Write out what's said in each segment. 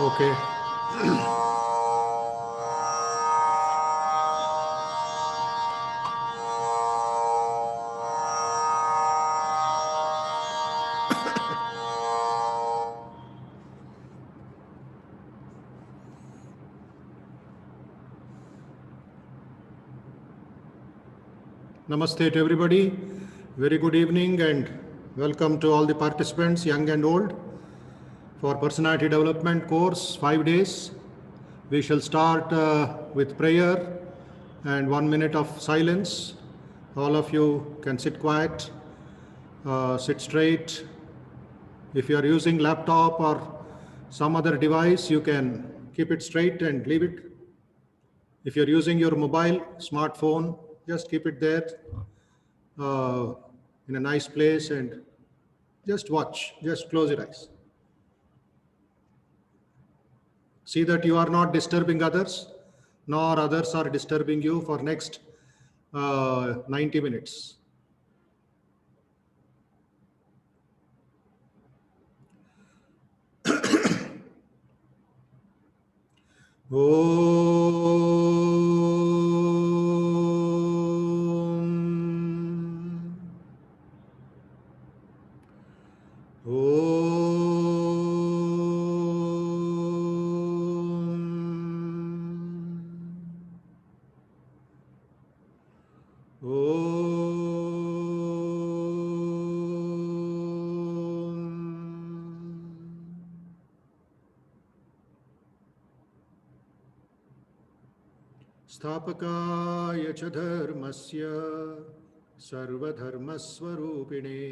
Okay. Namaste to everybody. Very good evening and welcome to all the participants, young and old, for Personality Development course, 5 days. We shall start with prayer and 1 minute of silence. All of you can sit quiet, sit straight. If you are using laptop or some other device, you can keep it straight and leave it. If you're using your mobile, smartphone, just keep it there in a nice place and just watch, just close your eyes. See that you are not disturbing others, nor others are disturbing you for next 90 minutes. स्थापकाय च धर्मस्य सर्वधर्मस्वरूपिणे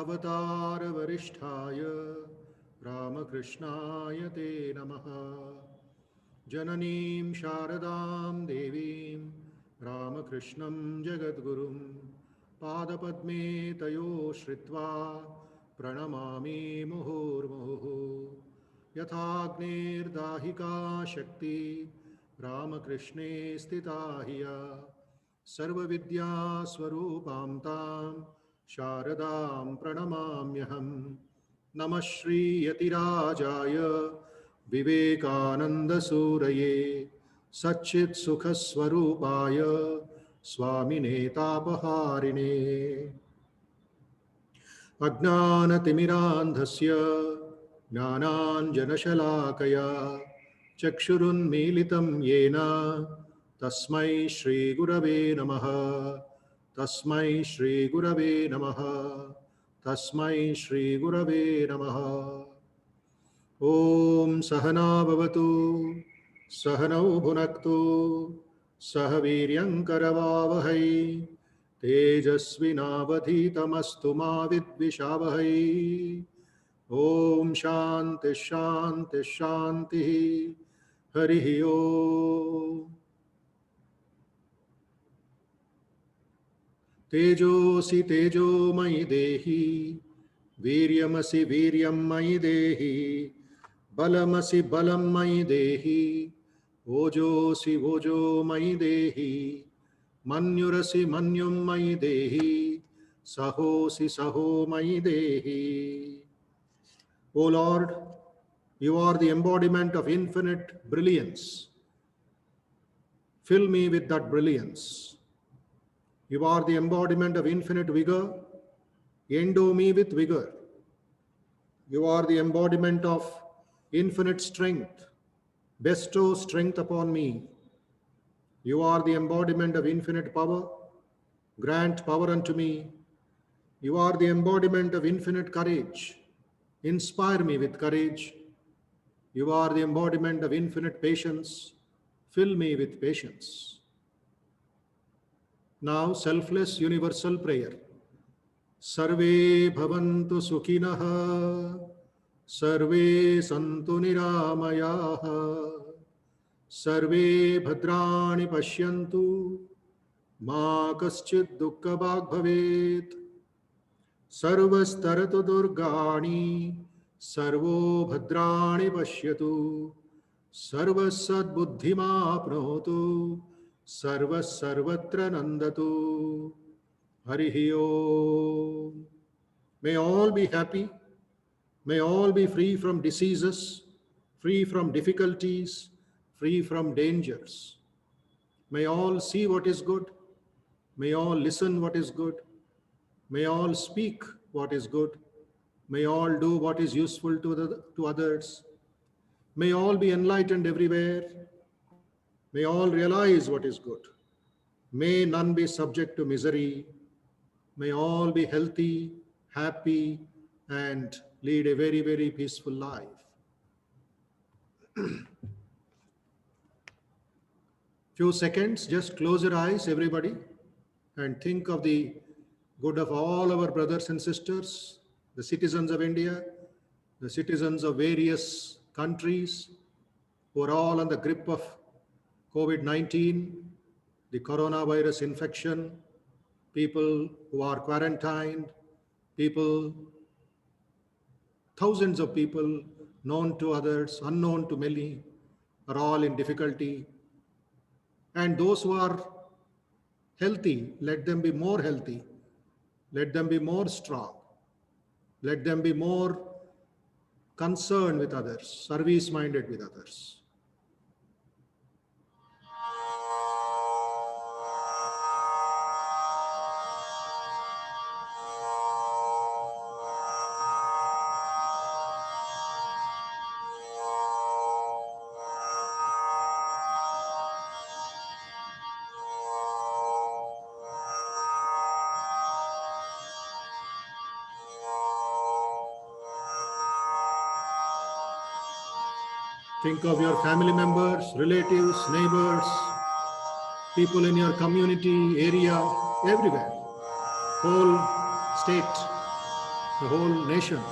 अवतारवरिष्ठाय रामकृष्णाय ते नमः। जननीं शारदां देवीं रामकृष्णं जगद्गुरुं पादपद्मे तयो श्रित्वा प्रणमामि मुहुर्मुहुः। यथाग्निर्दाहिका शक्ति रामकृष्णे स्थिता हिया सर्वविद्यास्वरूपां तां शारदां प्रणमाम्यहम्। नमः श्रीयतिराजाय विवेकानन्दसूरये सच्चित्सुखस्वरूपाय स्वामिने तापहारिणे। अज्ञानतिमिरान्धस्य ज्ञानाञ्जनशलाकया चक्षुरुन्मीलितं येन तस्मै श्रीगुरवे नमः। तस्मै श्रीगुरवे नमः। तस्मै श्रीगुरवे नमः। ॐ सहना भवतु सहनौ भुनक्तु सह वीर्यङ्करवावहै तेजस्विनावधीतमस्तु मा विद्विषावहै। ॐ शान्ति शान्ति शान्तिः। हरिः ओम्। तेजोऽसि तेजोमयि देहि वीर्यमसि वीर्यं मयि देहि बलमसि बलं मयि देहि ओजोऽसि ओजो मयि देहि मन्युरसि मन्युं मयि देहि सहोऽसि सहो मयि देहि। O Lord, you are the embodiment of infinite brilliance. Fill me with that brilliance. You are the embodiment of infinite vigor. Endow me with vigor. You are the embodiment of infinite strength. Bestow strength upon me. You are the embodiment of infinite power. Grant power unto me. You are the embodiment of infinite courage. Inspire me with courage. You are the embodiment of infinite patience. Fill me with patience. Now, selfless universal prayer. Sarve bhavantu sukhinah, sarve santu niramayah, sarve bhadrani pashyantu, ma kaschid dukkha bhag bhavet, sarvastaratu durgani, servo भद्राणि पश्यतु सर्वसद् बुद्धिमाप्नोतु सर्वत्र नंदतु। हरिः ओम। May all be happy, may all be free from diseases, free from difficulties, free from dangers. May all see what is good. May all listen what is good. May all speak what is good. May all do what is useful to others. May all be enlightened everywhere. May all realize what is good. May none be subject to misery. May all be healthy, happy, and lead a very, very peaceful life. Few seconds, just close your eyes, everybody, and think of the good of all our brothers and sisters, the citizens of India, the citizens of various countries who are all on the grip of COVID-19, the coronavirus infection, people who are quarantined, people, thousands of people known to others, unknown to many, are all in difficulty. And those who are healthy, let them be more healthy. Let them be more strong. Let them be more concerned with others, service-minded with others. Think of your family members, relatives, neighbors, people in your community, area, everywhere, whole state, the whole nation.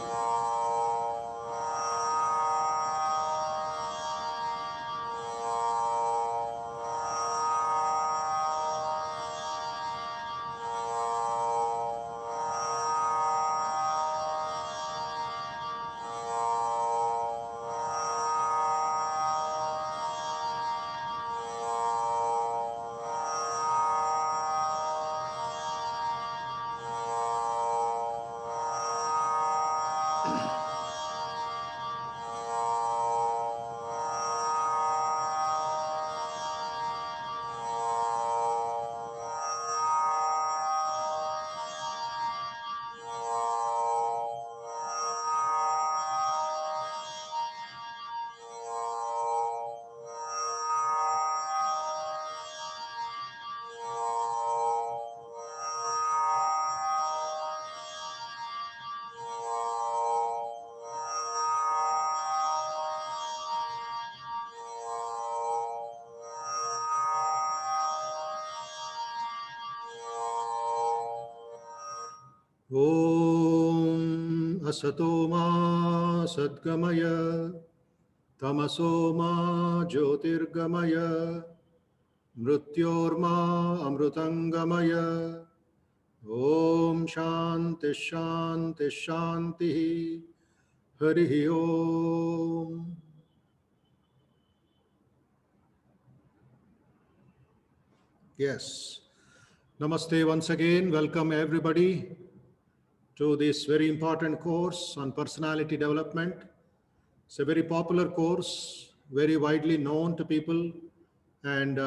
Om Asato Ma Sadgamaya Tamaso Ma Jyotirgamaya Mrityorma Amrutangamaya. Om Shanti Shanti Shanti. Hari Om. Yes. Namaste once again. Welcome everybody to this very important course on personality development. It's a very popular course, very widely known to people, and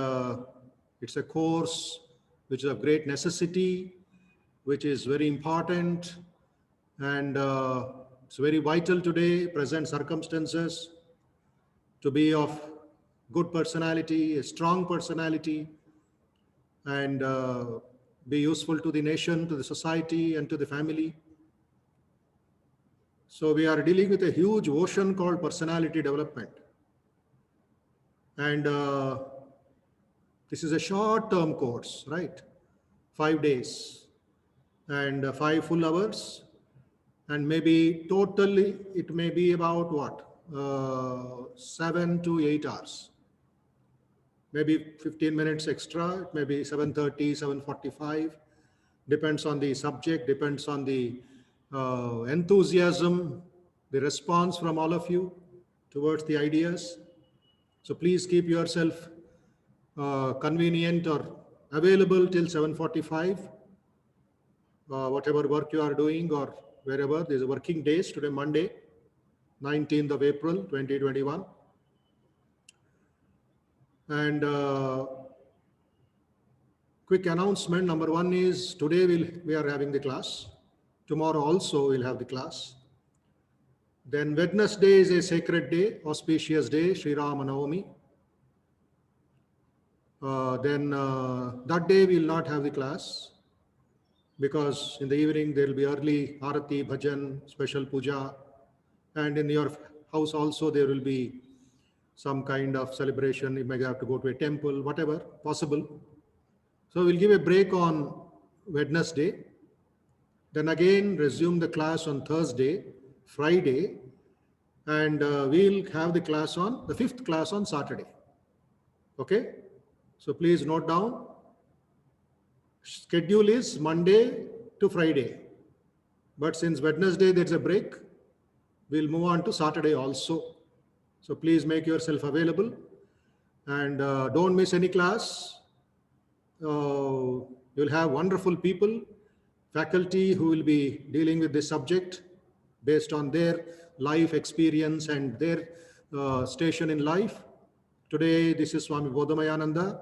it's a course which is of great necessity, which is very important, and it's very vital today, present circumstances, to be of good personality, a strong personality, and be useful to the nation, to the society, and to the family. So we are dealing with a huge ocean called personality development. And this is a short-term course, right? 5 days and 5 full hours. And maybe totally it may be about what? 7 to 8 hours. Maybe 15 minutes extra, it may be 7:30, 7:45. Depends on the subject, depends on the enthusiasm, the response from all of you towards the ideas. So please keep yourself convenient or available till 7:45. Whatever work you are doing or wherever, there's a working days today, Monday, 19th of April, 2021. And quick announcement. Number one is today we are having the class. Tomorrow also we'll have the class. Then Wednesday is a sacred day, auspicious day, Sri Rama Navami. Then that day we will not have the class because in the evening there will be early Arati, Bhajan, special puja, and in your house also there will be some kind of celebration. You may have to go to a temple, whatever possible. So we'll give a break on Wednesday. Then again resume the class on Thursday, Friday, and we'll have the class on the 5th class on Saturday. Okay? So please note down. Schedule is Monday to Friday. But since Wednesday there's a break, we'll move on to Saturday also. So please make yourself available and don't miss any class. You'll have wonderful people, faculty who will be dealing with this subject based on their life experience and their station in life. Today, this is Swami Bodhamayananda,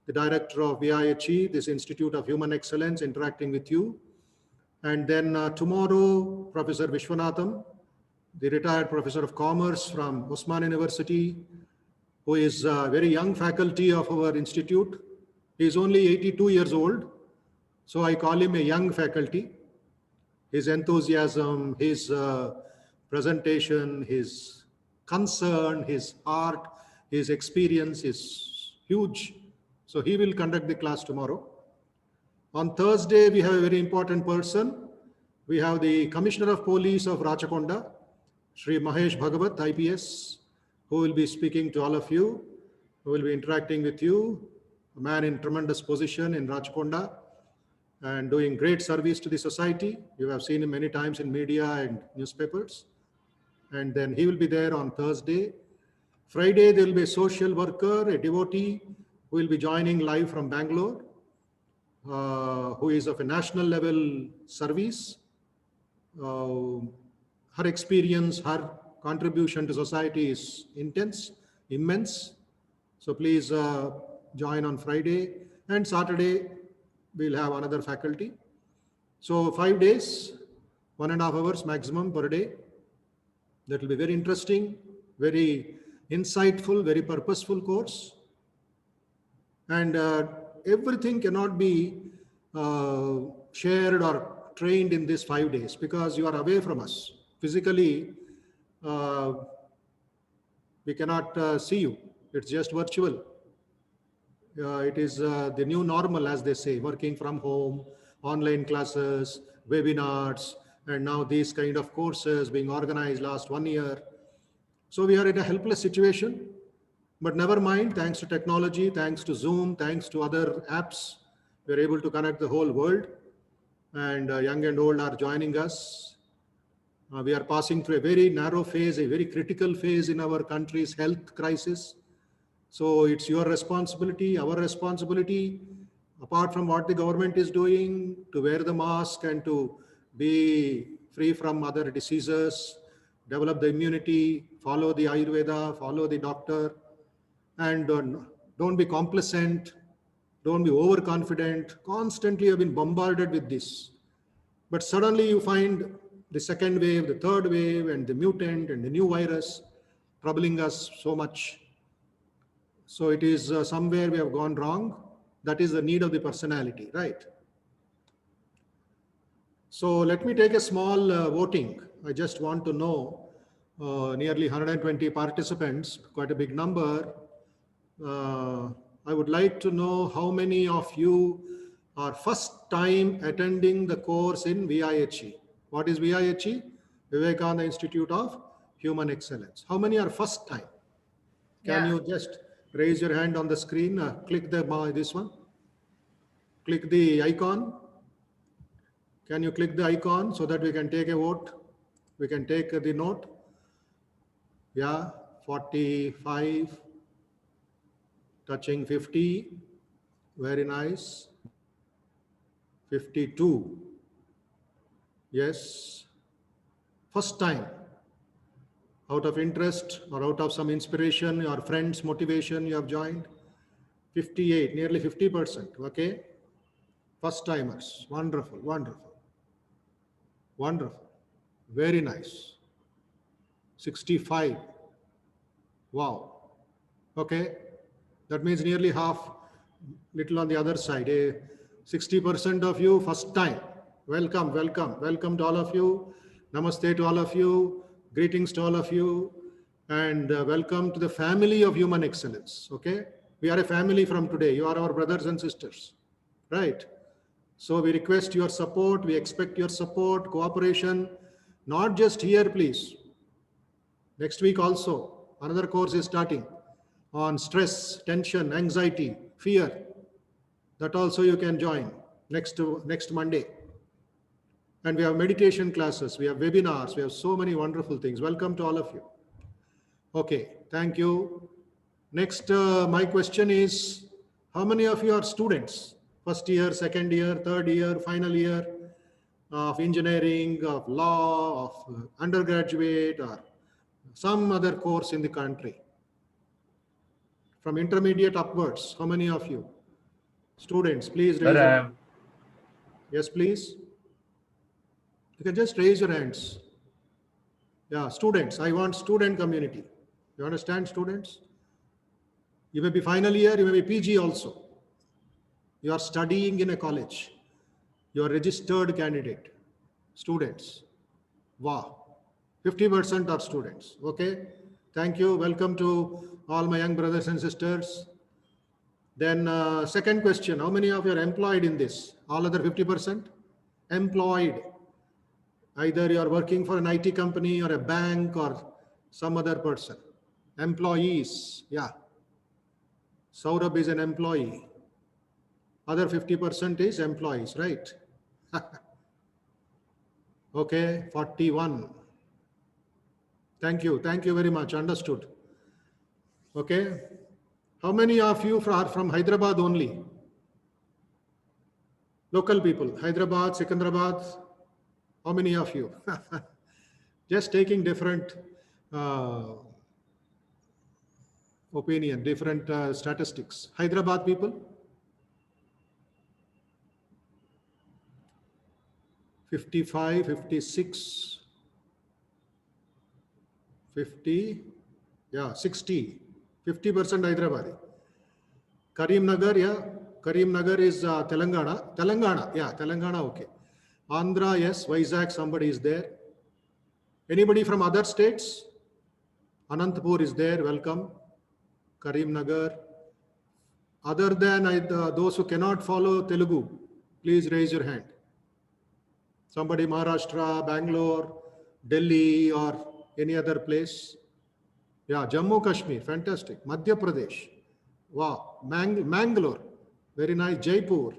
the director of VIHE, this Institute of Human Excellence, interacting with you. And then tomorrow, Professor Vishwanatham, the retired professor of commerce from Osman University, who is a very young faculty of our institute. He is only 82 years old, so I call him a young faculty. His enthusiasm, his presentation, his concern, his heart, his experience is huge. So he will conduct the class tomorrow. On Thursday, we have a very important person. We have the Commissioner of Police of Rachakonda, Shri Mahesh Bhagavat, IPS, who will be speaking to all of you, who will be interacting with you, a man in tremendous position in Rachakonda and doing great service to the society. You have seen him many times in media and newspapers. And then he will be there on Thursday. Friday, there will be a social worker, a devotee, who will be joining live from Bangalore, who is of a national level service. Her experience, her contribution to society is intense, immense. So please join on Friday. And Saturday, we'll have another faculty. So 5 days, 1.5 hours maximum per day. That will be very interesting, very insightful, very purposeful course. And everything cannot be shared or trained in these 5 days because you are away from us. Physically, we cannot see you. It's just virtual. It is the new normal, as they say, working from home, online classes, webinars, and now these kind of courses being organized last 1 year. So we are in a helpless situation, but never mind, thanks to technology, thanks to Zoom, thanks to other apps, we're able to connect the whole world, and young and old are joining us. We are passing through a very narrow phase, a very critical phase in our country's health crisis. So it's your responsibility, our responsibility, apart from what the government is doing, to wear the mask and to be free from other diseases, develop the immunity, follow the Ayurveda, follow the doctor, and don't be complacent, don't be overconfident. Constantly have been bombarded with this. But suddenly you find the second wave, the third wave, and the mutant and the new virus troubling us so much. So it is somewhere we have gone wrong. That is the need of the personality, right? So let me take a small voting. I just want to know nearly 120 participants, quite a big number. I would like to know how many of you are first time attending the course in VIHE. What is VIHE? Vivekananda Institute of Human Excellence. How many are first time? Can you just raise your hand on the screen? Click this one. Click the icon. Can you click the icon so that we can take a vote? We can take the note. Yeah, 45, touching 50. Very nice. 52. Yes. First time. Out of interest or out of some inspiration, your friends' motivation, you have joined. 58, nearly 50%. Okay. First timers. Wonderful, wonderful, wonderful. Very nice. 65. Wow. Okay. That means nearly half, little on the other side. 60% of you, first time. Welcome, welcome, welcome to all of you. Namaste to all of you. Greetings to all of you. And welcome to the family of human excellence. Okay. We are a family from today. You are our brothers and sisters. Right. So we request your support. We expect your support, cooperation, not just here, please. Next week also, another course is starting on stress, tension, anxiety, fear. That also you can join next Monday. And we have meditation classes, we have webinars, we have so many wonderful things. Welcome to all of you. Okay, thank you. Next, my question is, how many of you are students? First year, second year, third year, final year of engineering, of law, of undergraduate, or some other course in the country? From intermediate upwards, how many of you? Students, please raise your hand. Yes, please. You can just raise your hands. Yeah, students. I want student community. You understand, students? You may be final year, you may be PG also. You are studying in a college. You are registered candidate. Students. Wow. 50% are students. Okay. Thank you. Welcome to all my young brothers and sisters. Then second question, how many of you are employed in this? All other 50%? Employed. Either you are working for an IT company or a bank or some other person. Employees, yeah. Saurabh is an employee. Other 50% is employees, right? Okay, 41. Thank you very much, understood. Okay. How many of you are from Hyderabad only? Local people, Hyderabad, Secunderabad. How many of you? Just taking different opinion, different statistics. Hyderabad people? 55, 56, 50, yeah, 60, 50% Hyderabadi. Karimnagar, yeah, Karimnagar is Telangana. Telangana, yeah, Telangana, okay. Andhra, yes, Vizag, somebody is there. Anybody from other states? Anantapur is there, welcome. Karimnagar. Other than those who cannot follow Telugu, please raise your hand. Somebody Maharashtra, Bangalore, Delhi, or any other place? Yeah, Jammu Kashmir, fantastic. Madhya Pradesh. Wow, Mangalore, very nice. Jaipur.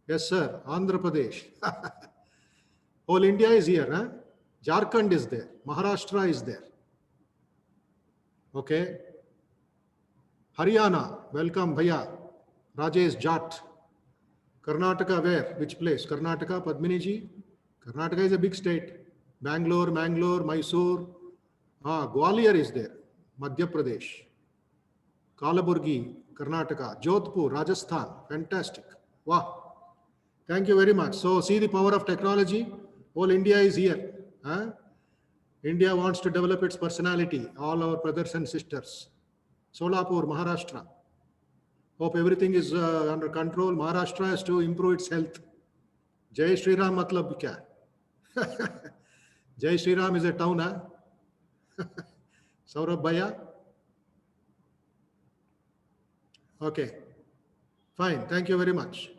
Yes, sir. Andhra Pradesh. Whole India is here, huh? Jharkhand is there. Maharashtra is there. Okay. Haryana, welcome, Bhaiya. Rajesh Jat. Karnataka, where? Which place? Karnataka, Padminiji? Karnataka is a big state. Bangalore, Mysore. Gwalior is there. Madhya Pradesh. Kalaburgi, Karnataka. Jodhpur, Rajasthan. Fantastic. Wow. Thank you very much. So see the power of technology. Whole India is here. Huh? India wants to develop its personality. All our brothers and sisters. Solapur, Maharashtra. Hope everything is under control. Maharashtra has to improve its health. Jai Shri Ram matlab kya? Jai Shri Ram is a town, huh? Saurabh Bhaiya? Okay. Fine. Thank you very much.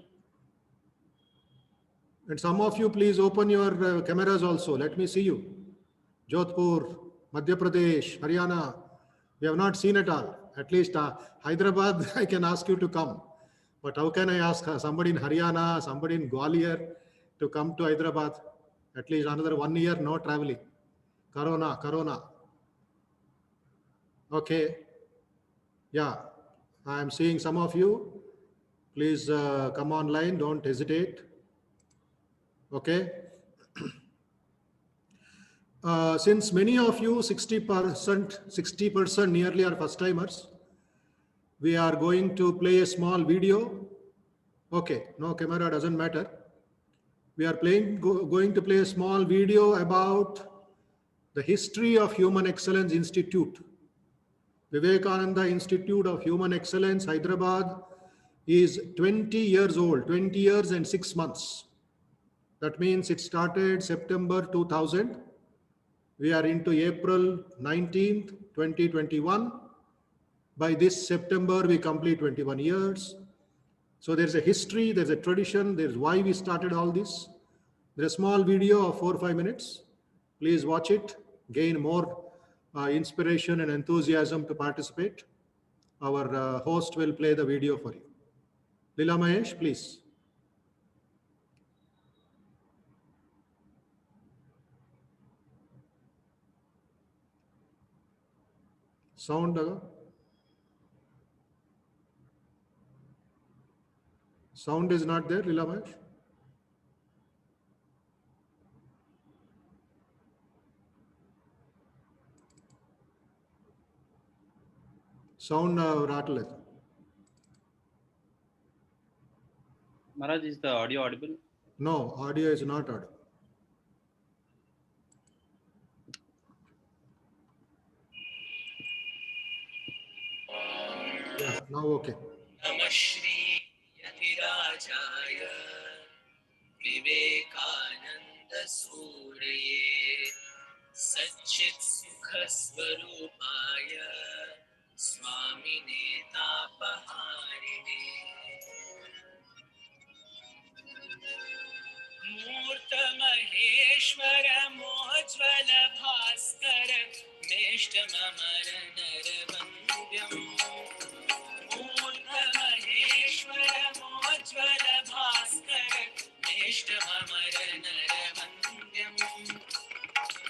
And some of you, please open your cameras also. Let me see you. Jodhpur, Madhya Pradesh, Haryana. We have not seen it all. At least Hyderabad, I can ask you to come. But how can I ask somebody in Haryana, somebody in Gwalior to come to Hyderabad? At least another 1 year, no traveling. Corona. Okay. Yeah, I am seeing some of you. Please come online. Don't hesitate. Okay. Since many of you, 60% nearly are first timers, we are going to play a small video. Okay, no camera, doesn't matter. We are going to play a small video about the history of Human Excellence Institute. Vivekananda Institute of Human Excellence, Hyderabad, is 20 years old, 20 years and 6 months. That means it started September 2000. We are into April 19th, 2021. By this September, we complete 21 years. So there's a history, there's a tradition, there's why we started all this. There's a small video of 4 or 5 minutes. Please watch it, gain more inspiration and enthusiasm to participate. Our host will play the video for you. Lila Mahesh, please. Sound. Sound is not there, Lila Mahesh. Sound rattle. Maharaj, is the audio audible? No, audio is not audible. Yeah, now okay. Namashri Yatirajaya Vivekananda Surye Satchit Sukha Swarupaya Swamine Tapaharine Murta Maheshwara Mojvala Bhaskara Neshtamamara Naravandyam Murta Maheshwara Mojvala Bhaskara Neshtamamara Naravandyam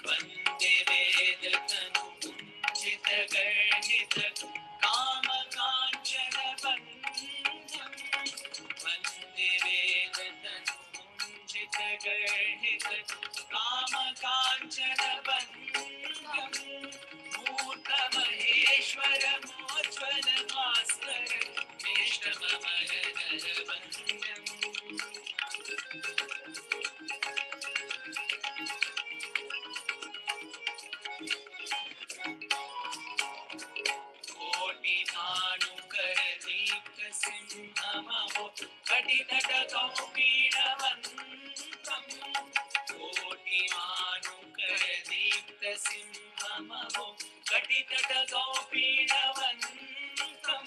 Vande Vedatanu Kunjita Garhita Kama Kanchana Vandam Vande Vedatanu Kunjita Garhita Kama Kanchana Vandam Murta Maheshwara Mojvala Bhaskara Neshtamamara Naravandyam Koti Dhanu Karadika Simhamavo Kaditata Kaupina Vantam Koti Dhanu Karadika Simhamavo Kaditata Kaupina Vantam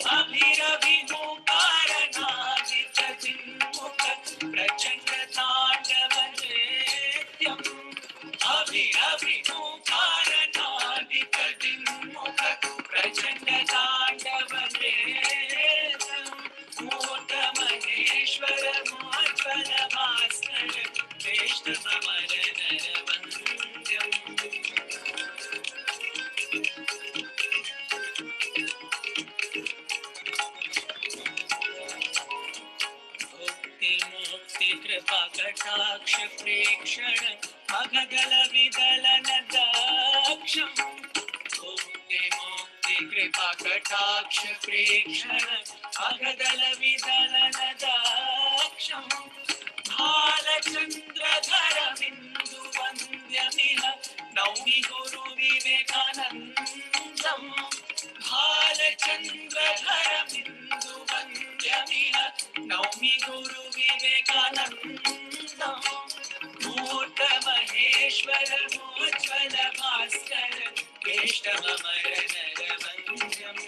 Abhiravinhu Karanadita Jinmukha Prachanda Tandavanethyam Abhiravinhu Karanadita Jinmukha Prachanda Tandavanethyam Murta Maheshwara Mojvala Bhaskara Neshtamamara Naravandyam Mukti Mukti Kripa Kataksh Prekshana Magadala Vidalana Daksham Mukti Mukti Kripa Kataksh Prekshana Magadala Vidalana Daksham Bhalachandra Dhara Bindu Vandyamiha Naumi Guru Vivekanandam Bhalachandra Dhara Bindu Vandyamiha Naumi Guru Vivekanandam Murta Maheshwara Mojvala Bhaskara Neshtamamara Naravandyam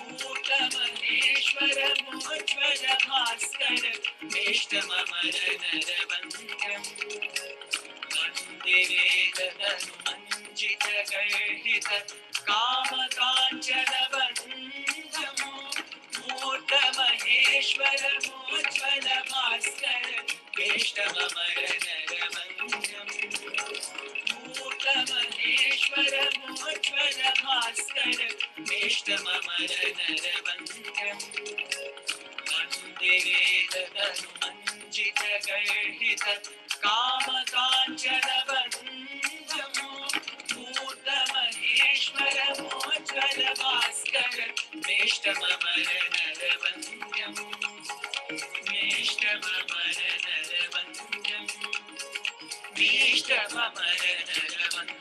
Murta Maheshwara Mojvala Bhaskara Neshtamamara Naravandyam Vande Vedatanu Manjita Garhita Kama Kanchana Vandam Murta Maheshwara Mojvala Bhaskara Neshtamamara Naravandyam Murta Maheshwara Mojvala Bhaskara Neshtamamara Naravandyam Vande Vedatanu Manjita Garhita कामकाञ्चनवन्दनम् भूतमहेश्वरमोज्ज्वलभास्कर मेष्टममरनरवन्द्यम् मेष्टममरनरवन्द्यम् मेष्टममरनरवन्द्यम्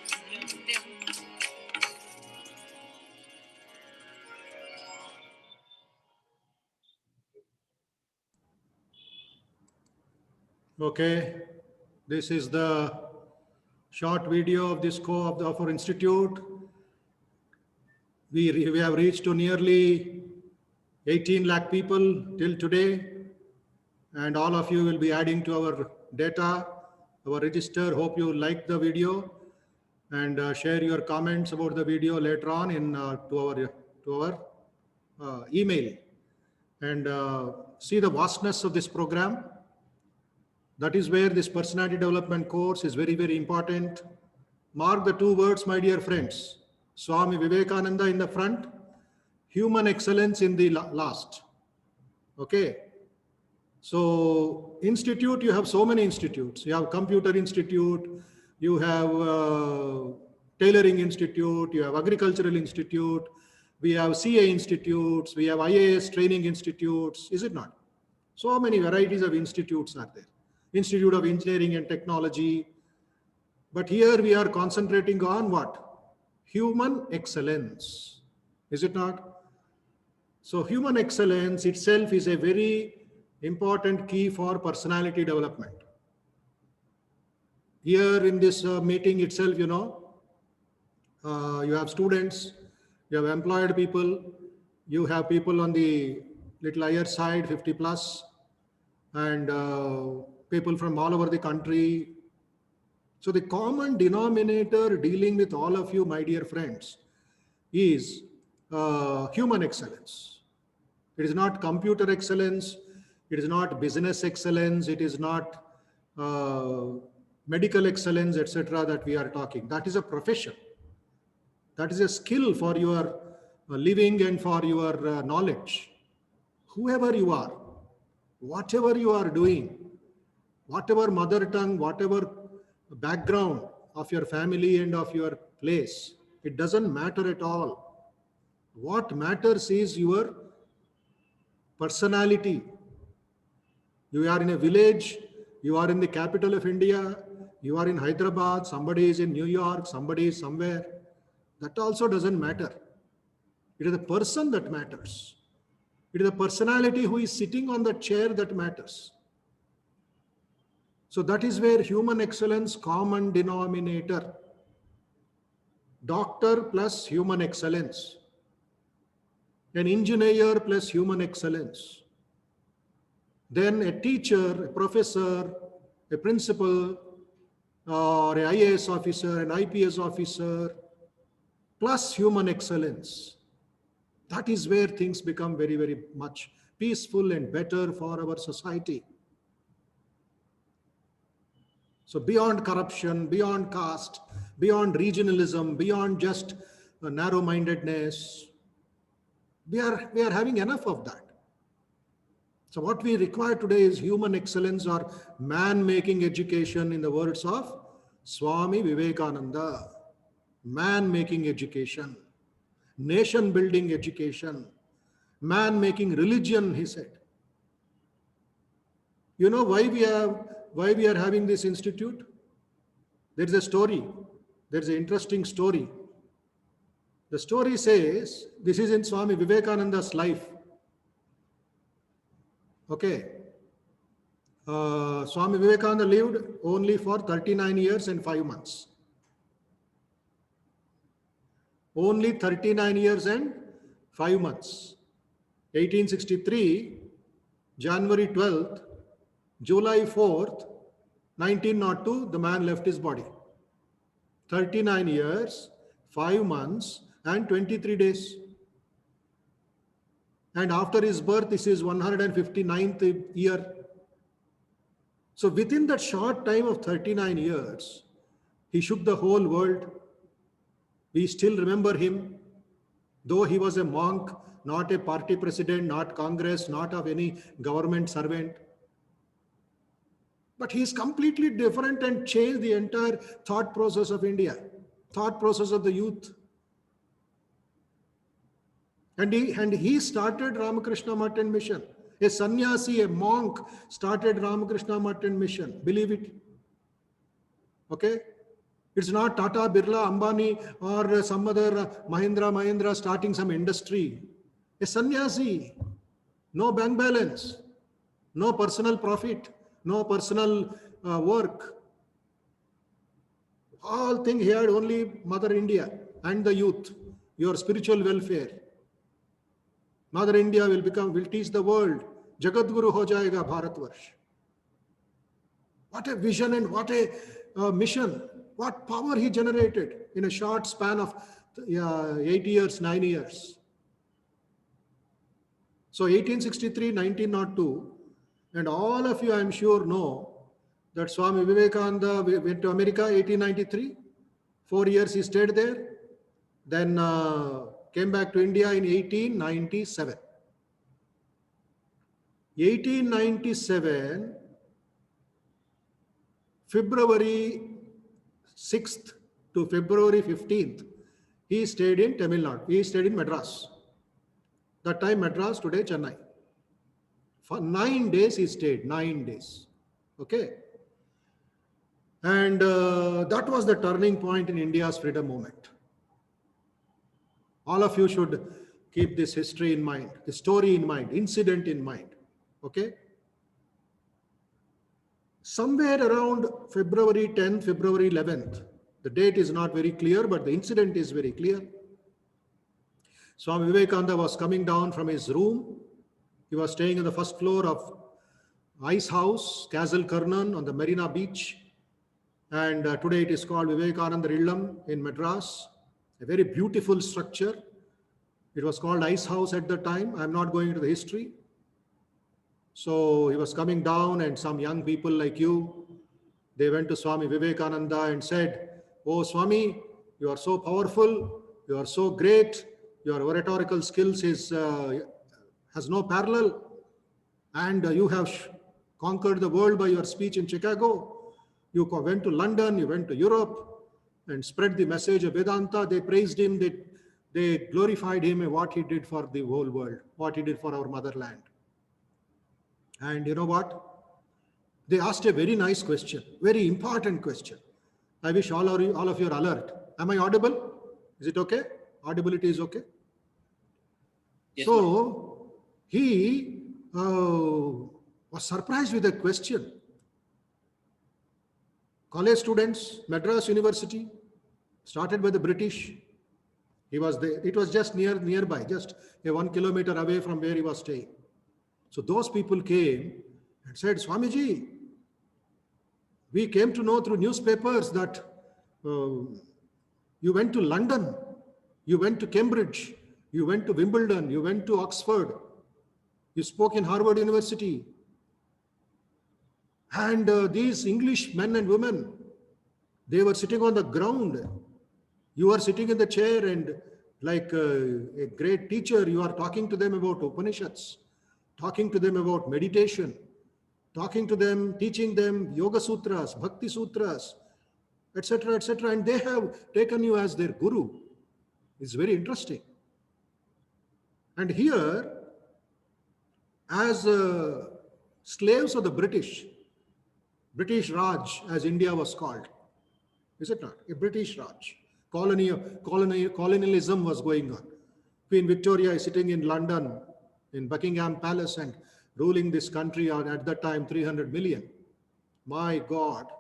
Okay, this is the short video of this of our institute. We have reached to nearly 18 lakh people till today, and all of you will be adding to our data, our register. Hope you like the video and share your comments about the video later on in to our email, and see the vastness of this program. That is where this personality development course is very, very important. Mark the two words, my dear friends. Swami Vivekananda in the front, human excellence in the last. Okay. So institute, you have so many institutes. You have Computer Institute, you have Tailoring Institute, you have Agricultural Institute, we have CA institutes, we have IAS training institutes, is it not? So many varieties of institutes are there. Institute of Engineering and Technology. But here we are concentrating on what? Human excellence. Is it not? So human excellence itself is a very important key for personality development. Here in this meeting itself, you have students, you have employed people, you have people on the little higher side, 50 plus, and people from all over the country. So the common denominator dealing with all of you, my dear friends, is human excellence. It is not computer excellence. It is not business excellence. It is not medical excellence, etc. that we are talking. That is a profession. That is a skill for your living and for your knowledge. Whoever you are, whatever you are doing, whatever mother tongue, whatever background of your family and of your place, it doesn't matter at all. What matters is your personality. You are in a village, you are in the capital of India, you are in Hyderabad, somebody is in New York, somebody is somewhere. That also doesn't matter. It is the person that matters. It is the personality who is sitting on the chair that matters. So that is where human excellence, common denominator. Doctor plus human excellence. An engineer plus human excellence. Then a teacher, a professor, a principal, or an IAS officer, an IPS officer, plus human excellence. That is where things become very, very much peaceful and better for our society. So beyond corruption, beyond caste, beyond regionalism, beyond just narrow-mindedness, we are having enough of that. So what we require today is human excellence or man-making education, in the words of Swami Vivekananda. Man-making education, nation-building education, man-making religion, he said. You know why we are having this institute? There is a story. There is an interesting story. The story says, this is in Swami Vivekananda's life. Okay. Swami Vivekananda lived only for 39 years and 5 months. Only 39 years and 5 months. 1863, January 12th, July 4th, 1902, the man left his body. 39 years, 5 months, and 23 days. And after his birth, this is 159th year. So within that short time of 39 years, he shook the whole world. We still remember him, though he was a monk, not a party president, not Congress, not of any government servant. But he's completely different and changed the entire thought process of India, thought process of the youth. And he started Ramakrishna Mutt and Mission. A sannyasi, a monk started Ramakrishna Mutt and Mission. Believe it. Okay? It's not Tata, Birla, Ambani, or some other Mahindra starting some industry. A sannyasi, no bank balance, no personal profit, no personal work. All thing he had only Mother India and the youth, your spiritual welfare. Mother India will teach the world. Jagat Guru ho jayega Bharatvarsh. What a vision and what a mission. What power he generated in a short span of 8 years, 9 years. So 1863, 1902, and all of you, I am sure, know that Swami Vivekananda went to America 1893. 4 years he stayed there. Then came back to India in 1897. 1897, February 6th to February 15th, he stayed in Tamil Nadu. He stayed in Madras. That time Madras, today Chennai. For 9 days he stayed, 9 days. Okay. And that was the turning point in India's freedom movement. All of you should keep this history in mind, the story in mind, incident in mind. Okay. Somewhere around February 10th, February 11th, the date is not very clear, but the incident is very clear. Swami Vivekananda was coming down from his room. He was staying on the first floor of Ice House, Castle Karnan on the Marina Beach. And today it is called Vivekananda Illam in Madras. A very beautiful structure. It was called Ice House at the time. I'm not going into the history. So he was coming down and some young people like you, they went to Swami Vivekananda and said, "Oh Swami, you are so powerful. You are so great. Your oratorical skills has no parallel. And you have conquered the world by your speech in Chicago. You went to London, you went to Europe and spread the message of Vedanta." They praised him, they glorified him and what he did for the whole world, what he did for our motherland. And you know what? They asked a very nice question, very important question. I wish all of you are alert. Am I audible? Is it okay? Audibility is okay? Yes, So he was surprised with that question. College students, Madras University, started by the British. He was there. It was just nearby, just 1 kilometer away from where he was staying. So those people came and said, "Swamiji, we came to know through newspapers that you went to London, you went to Cambridge, you went to Wimbledon, you went to Oxford, you spoke in Harvard University. And these English men and women, they were sitting on the ground. You were sitting in the chair and like a great teacher, you are talking to them about Upanishads, talking to them about meditation, talking to them, teaching them Yoga Sutras, Bhakti Sutras, etc., etc. And they have taken you as their guru. It's very interesting. And here, as slaves of the British Raj, as India was called, is it not? A British Raj. Colonialism was going on. Queen Victoria is sitting in London, in Buckingham Palace, and ruling this country at that time 300 million. My God,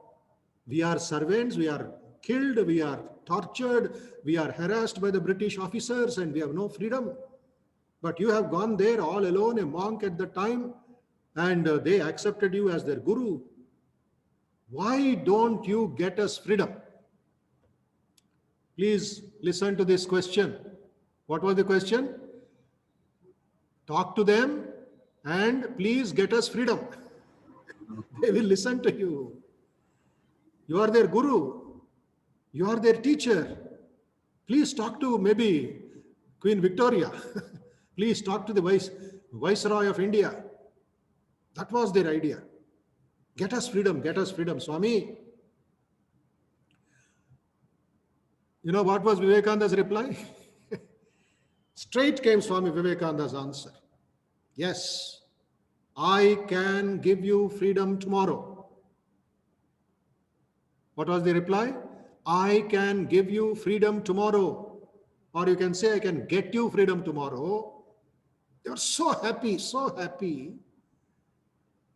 we are servants, we are killed, we are tortured, we are harassed by the British officers, and we have no freedom. But you have gone there all alone, a monk at the time, and they accepted you as their guru. Why don't you get us freedom? Please listen to this question. What was the question? Talk to them and please get us freedom. They will listen to you. You are their guru. You are their teacher. Please talk to maybe Queen Victoria. Please talk to the Viceroy of India. That was their idea. Get us freedom, Swami. You know what was Vivekananda's reply? Straight came Swami Vivekananda's answer. Yes, I can give you freedom tomorrow. What was the reply? I can give you freedom tomorrow. Or you can say, I can get you freedom tomorrow. They were so happy, so happy.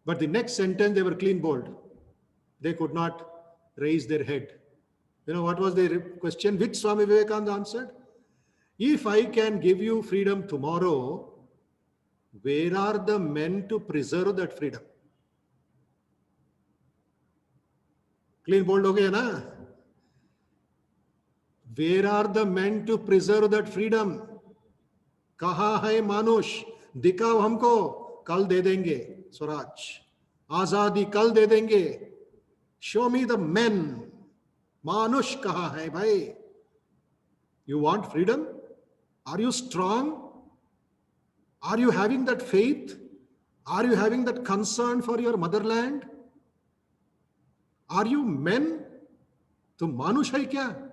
But the next sentence, they were clean bowled. They could not raise their head. You know what was the question which Swami Vivekananda answered? If I can give you freedom tomorrow, where are the men to preserve that freedom? Clean bold ho gaya na? Where are the men to preserve that freedom? कहाँ है मानुष? दिखाओ हमको, कल दे देंगे स्वराज, आजादी कल दे देंगे. Show me the men. मानुष कहाँ है भाई? You want freedom? Are you strong? Are you having that faith? Are you having that concern for your motherland? Are you men? तो मानुष है क्या?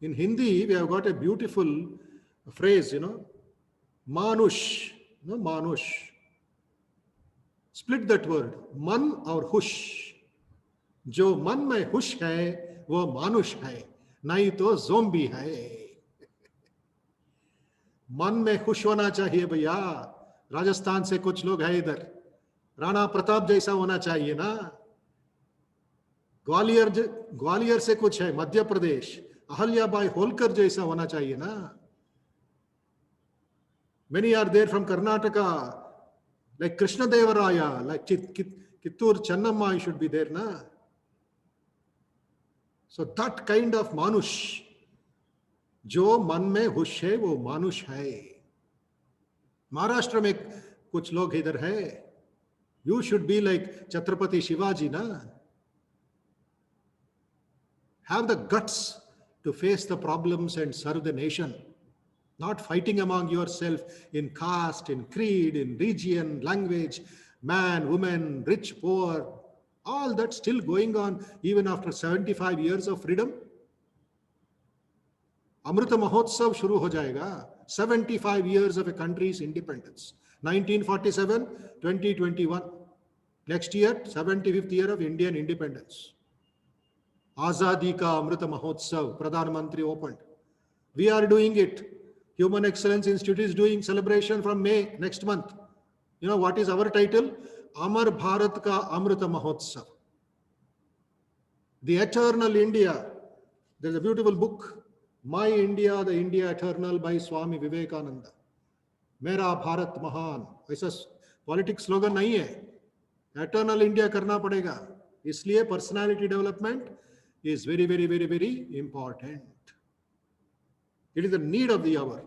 In Hindi, we have got a beautiful phrase, manush, manush. Split that word, man or hush. जो मन में हुश है वो मानुष है, नहीं तो ज़ोंबी है. मन में खुश होना चाहिए भैया. राजस्थान से कुछ लोग हैं इधर, राणा प्रताप जैसा होना चाहिए ना. ग्वालियर से कुछ है, मध्य प्रदेश, अहल्याबाई होलकर जैसा होना चाहिए ना. Many are there from Karnataka, like Krishnadevaraya, like Kittur Channamma should be there na. So that kind of manush, जो मन में हुश है वो मानुष है. महाराष्ट्र में कुछ लोग इधर है. You should be like Chhatrapati Shivaji na. Have the guts to face the problems and serve the nation. Not fighting among yourself in caste, in creed, in region, language, man, woman, rich, poor. All that still going on even after 75 years of freedom. Amrita Mahotsav shuru ho jayega. 75 years of a country's independence. 1947, 2021. Next year, 75th year of Indian independence. Azadi ka Amrita Mahotsav, Pradhan Mantri opened. We are doing it. Human Excellence Institute is doing celebration from May next month. You know what is our title? Amar Bharat ka Amrita Mahotsav. The Eternal India. There's a beautiful book, My India, the India Eternal by Swami Vivekananda. Mera Bharat Mahan. ऐसा politics slogan नहीं है. Eternal India करना पड़ेगा. इसलिए personality development is very, very, very, very important. It is the need of the hour.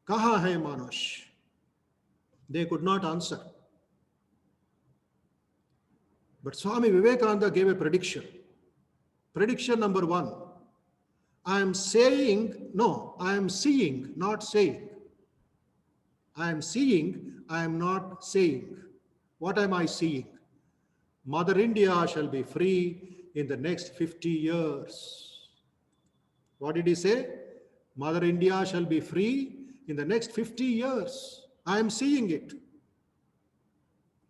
Kaha hai manush? They could not answer. But Swami Vivekananda gave a prediction. Prediction number 1. I am seeing, not saying. I am seeing, I am not saying. What am I seeing? Mother India shall be free in the next 50 years. What did he say? Mother India shall be free in the next 50 years. I am seeing it.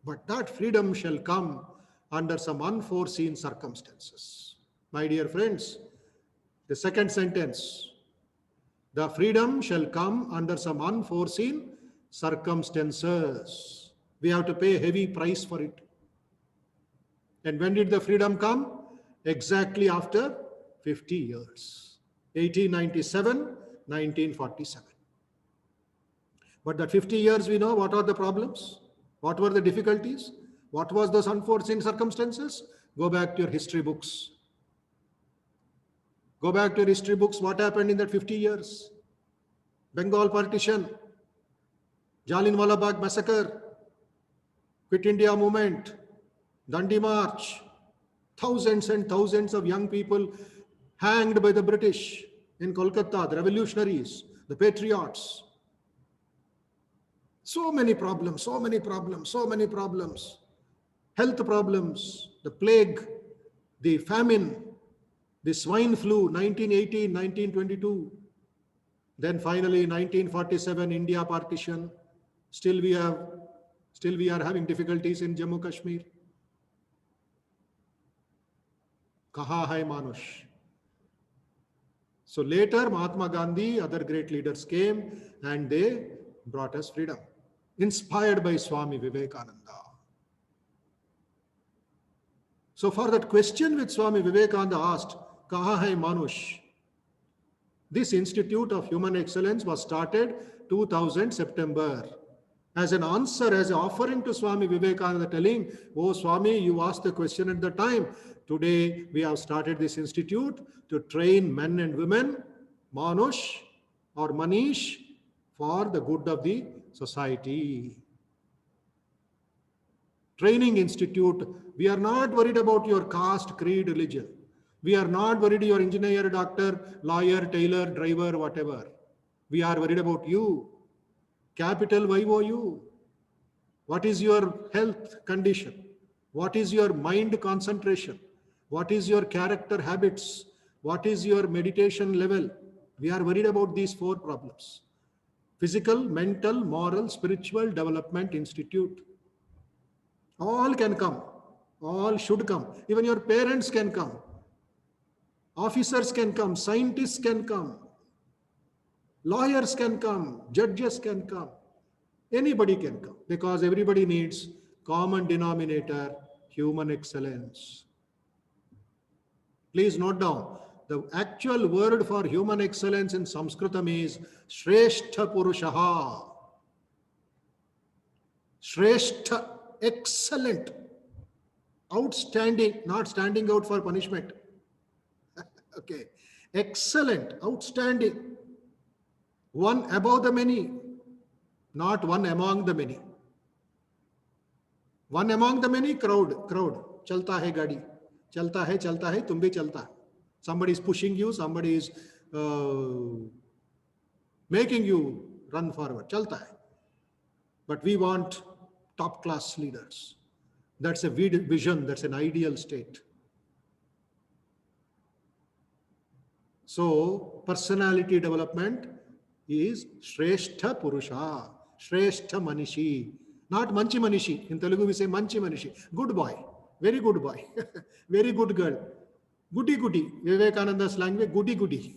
But that freedom shall come under some unforeseen circumstances. My dear friends, the second sentence, the freedom shall come under some unforeseen circumstances. We have to pay a heavy price for it. And when did the freedom come? Exactly after 50 years. 1897, 1947. But that 50 years, we know what are the problems, what were the difficulties, what was those unforeseen circumstances. Go back to your history books. Go back to your history books. What happened in that 50 years? Bengal partition, Jallianwala Bagh massacre, Quit India movement, Dandi March, thousands and thousands of young people hanged by the British in Kolkata, the revolutionaries, the patriots. So many problems, so many problems, so many problems. health problems, the plague, the famine, the swine flu, 1918, 1922. Then finally, 1947, India partition. Still we are having difficulties in Jammu Kashmir. Kaha hai Manush? So later, Mahatma Gandhi, other great leaders came and they brought us freedom, inspired by Swami Vivekananda. So for that question which Swami Vivekananda asked, Kaha hai Manush? This Institute of Human Excellence was started 2000 September as an answer, as an offering to Swami Vivekananda, telling, oh Swami, you asked the question at the time. Today we have started this institute to train men and women, Manush or Manish, for the good of the society. Training institute. We are not worried about your caste, creed, religion. We are not worried your engineer, doctor, lawyer, tailor, driver, whatever. We are worried about you. Capital YOU. What is your health condition? What is your mind concentration? What is your character habits? What is your meditation level? We are worried about these 4 problems. Physical, mental, moral, spiritual development institute. All can come. All should come. Even your parents can come. Officers can come. Scientists can come. Lawyers can come. Judges can come. Anybody can come, because everybody needs common denominator, human excellence. Please note down, the actual word for human excellence in Sanskritam is Shrestha Purushaha. Shrestha, excellent, outstanding, not standing out for punishment. Okay, excellent, outstanding, one above the many, not one among the many. One among the many, crowd. Chalta hai gadi. Chalta hai, tum bhi chalta. Somebody is pushing you, somebody is making you run forward. Chalta hai. But we want top class leaders. That's a vision, that's an ideal state. So, personality development is Shrestha Purusha, Shrestha Manishi. Not Manchi Manishi. In Telugu we say Manchi Manishi. Good boy. Very good boy. Very good girl. Goody goody. Vivekananda's language, goody goody.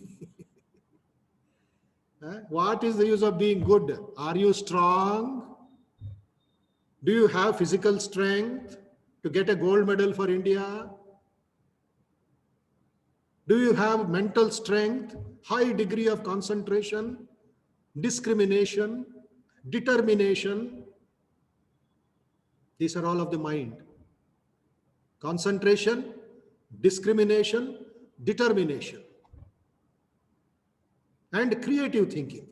What is the use of being good? Are you strong? Do you have physical strength to get a gold medal for India? Do you have mental strength, high degree of concentration, discrimination, determination? These are all of the mind. Concentration, discrimination, determination. And creative thinking,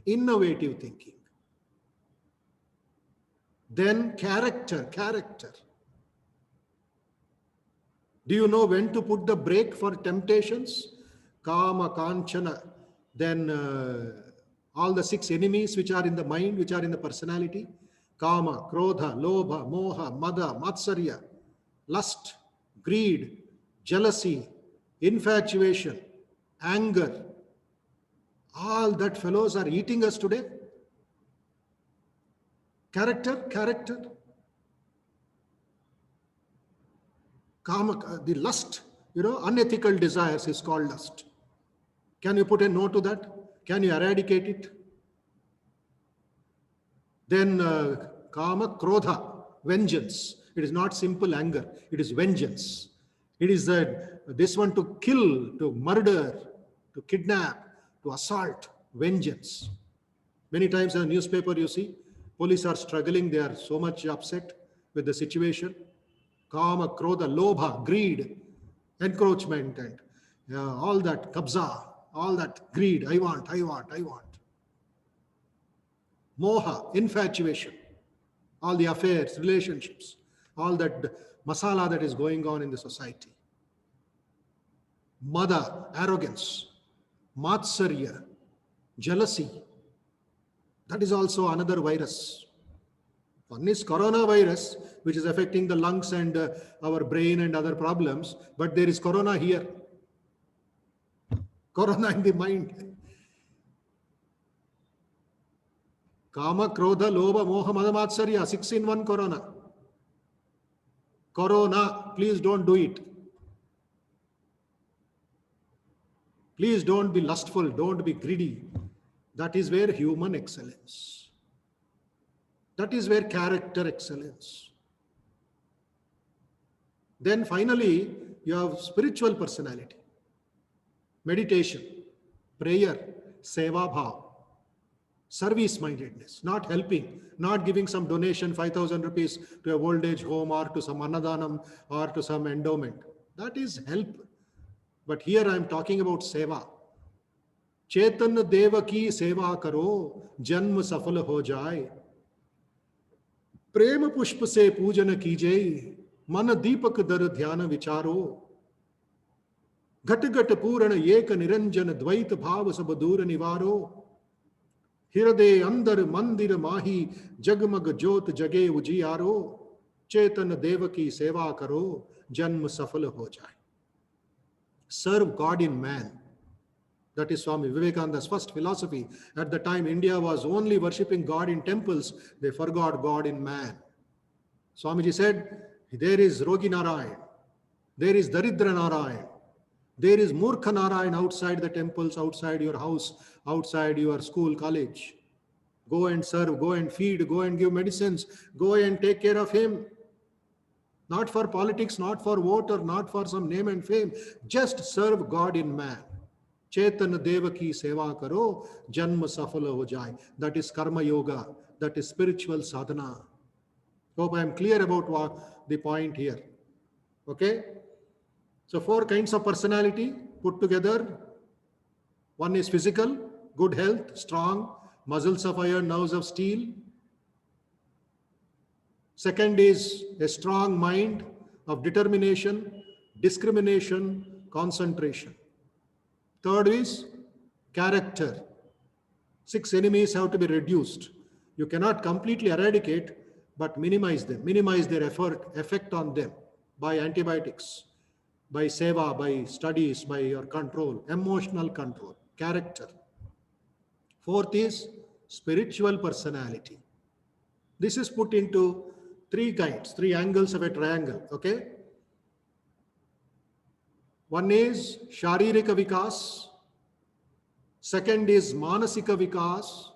innovative thinking. Then character. Do you know when to put the brake for temptations? Kama, Kanchana. Then all the 6 enemies which are in the mind, which are in the personality. Kama, Krodha, Lobha, Moha, Mada, Matsarya. Lust, greed, jealousy, infatuation, anger. All that fellows are eating us today. Character. Kama, the lust, unethical desires is called lust. Can you put a no to that? Can you eradicate it? Then Kama, Krodha, vengeance. It is not simple anger. It is vengeance. It is this one to kill, to murder, to kidnap, to assault, vengeance. Many times in the newspaper you see, police are struggling. They are so much upset with the situation. Kama, Krodha, Lobha, greed, encroachment, and all that, kabza, all that greed. I want. Moha, infatuation, all the affairs, relationships, all that masala that is going on in the society. Mada, arrogance. Matsarya, jealousy. That is also another virus. One is coronavirus, which is affecting the lungs and our brain and other problems, but there is corona here. Corona in the mind. Kama, Krodha, Lobha, Moha, Madamatsarya, 6-in-1 corona. Corona, please don't do it. Please don't be lustful, don't be greedy. That is where human excellence. That is where character excellence. Then finally, you have spiritual personality. Meditation, prayer, seva bhav, service mindedness, not helping, not giving some donation, 5,000 rupees to a old age home or to some annadanam or to some endowment. That is help. But here I am talking about seva. चेतन देव की सेवा करो, जन्म सफल हो जाए. प्रेम पुष्प से पूजन कीजिए, मन दीपक दर ध्यान विचारो. घट घट पूर्ण एक निरंजन द्वैत भाव सब दूर निवारो. हृदय अंदर मंदिर माही, जगमग ज्योत जगे उजियारो. चेतन देव की सेवा करो, जन्म सफल हो जाए. Serve God in man. That is Swami Vivekananda's first philosophy. At the time, India was only worshipping God in temples. They forgot God in man. Swamiji said, there is Rogi Narayan, there is Daridra Narayan, there is Murkha Narayan outside the temples, outside your house, outside your school, college. Go and serve, go and feed, go and give medicines, go and take care of him. Not for politics, not for vote, or not for some name and fame. Just serve God in man. Chetan Deva ki seva karo, janma safala ho jaye. That is karma yoga. That is spiritual sadhana. Hope I am clear about what the point here. Okay? So 4 kinds of personality put together. One is physical, good health, strong, muscles of iron, nerves of steel. Second is a strong mind of determination, discrimination, concentration. Third is character. 6 enemies have to be reduced. You cannot completely eradicate, but minimize them, minimize their effect on them by antibiotics, by seva, by studies, by your control, emotional control, character. Fourth is spiritual personality. This is put into 3 kinds, 3 angles of a triangle, okay? One is Sharirika Vikas, second is Manasika Vikas,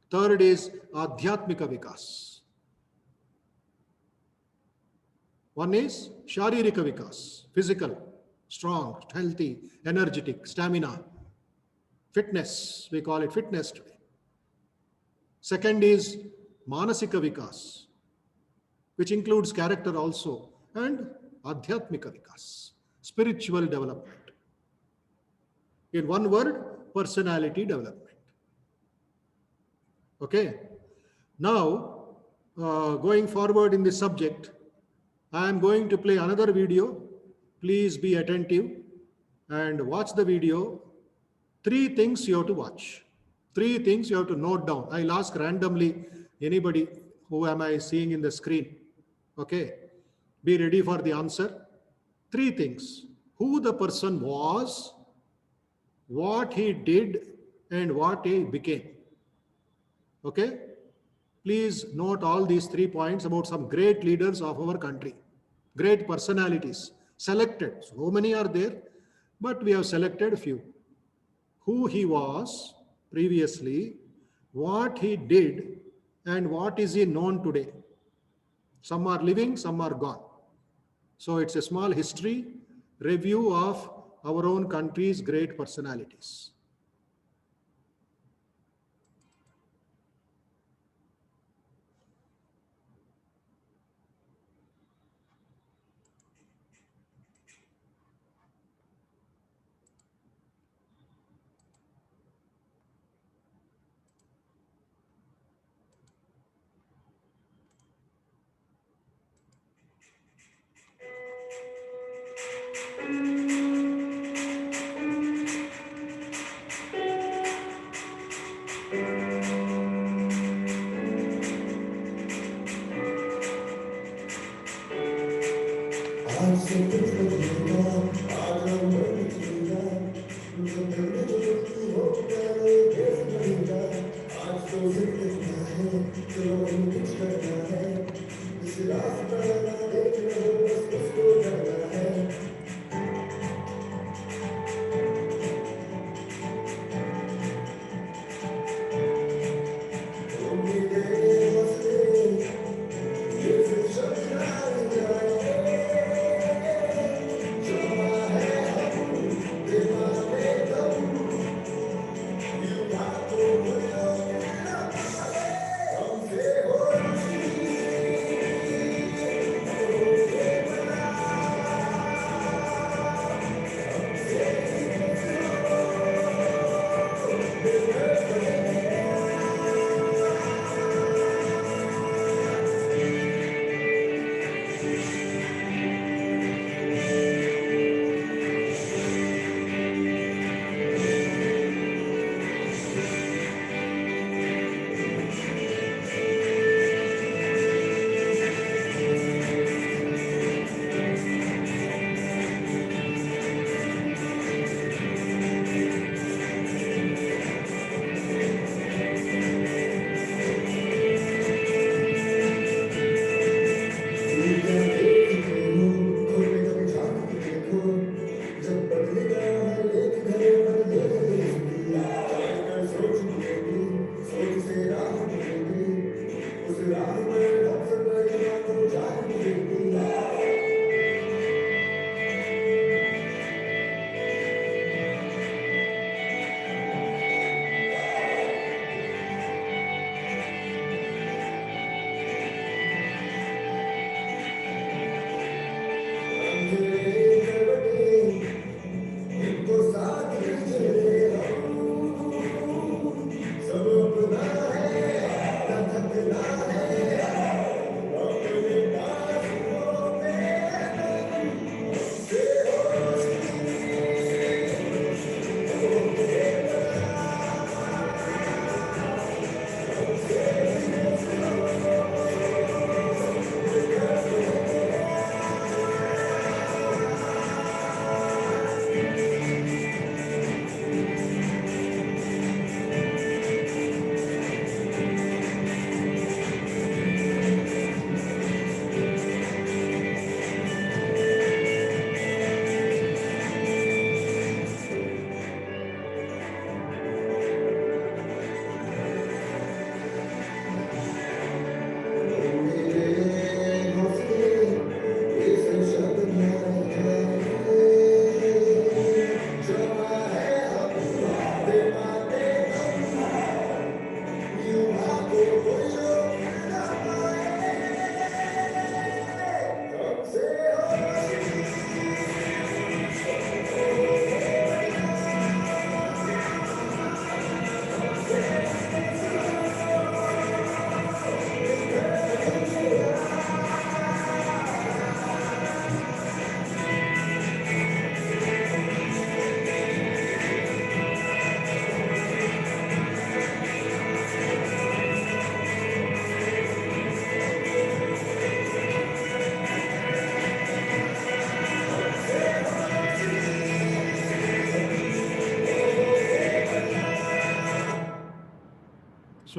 third is Adhyatmika Vikas. One is Sharirika Vikas, physical, strong, healthy, energetic, stamina, fitness, we call it fitness today. Second is Manasika Vikas, which includes character also, and Adhyatmika Vikas, spiritual development. In one word, personality development. Okay. Now, going forward in this subject, I am going to play another video. Please be attentive and watch the video. 3 things you have to watch. 3 things you have to note down. I'll ask randomly anybody who am I seeing in the screen. Okay. Be ready for the answer. 3 things. Who the person was, what he did, and what he became. Okay. Please note all these 3 points about some great leaders of our country. Great personalities. Selected. So many are there, but we have selected a few. Who he was previously, what he did, and what is he known today. Some are living, some are gone. So it's a small history review of our own country's great personalities.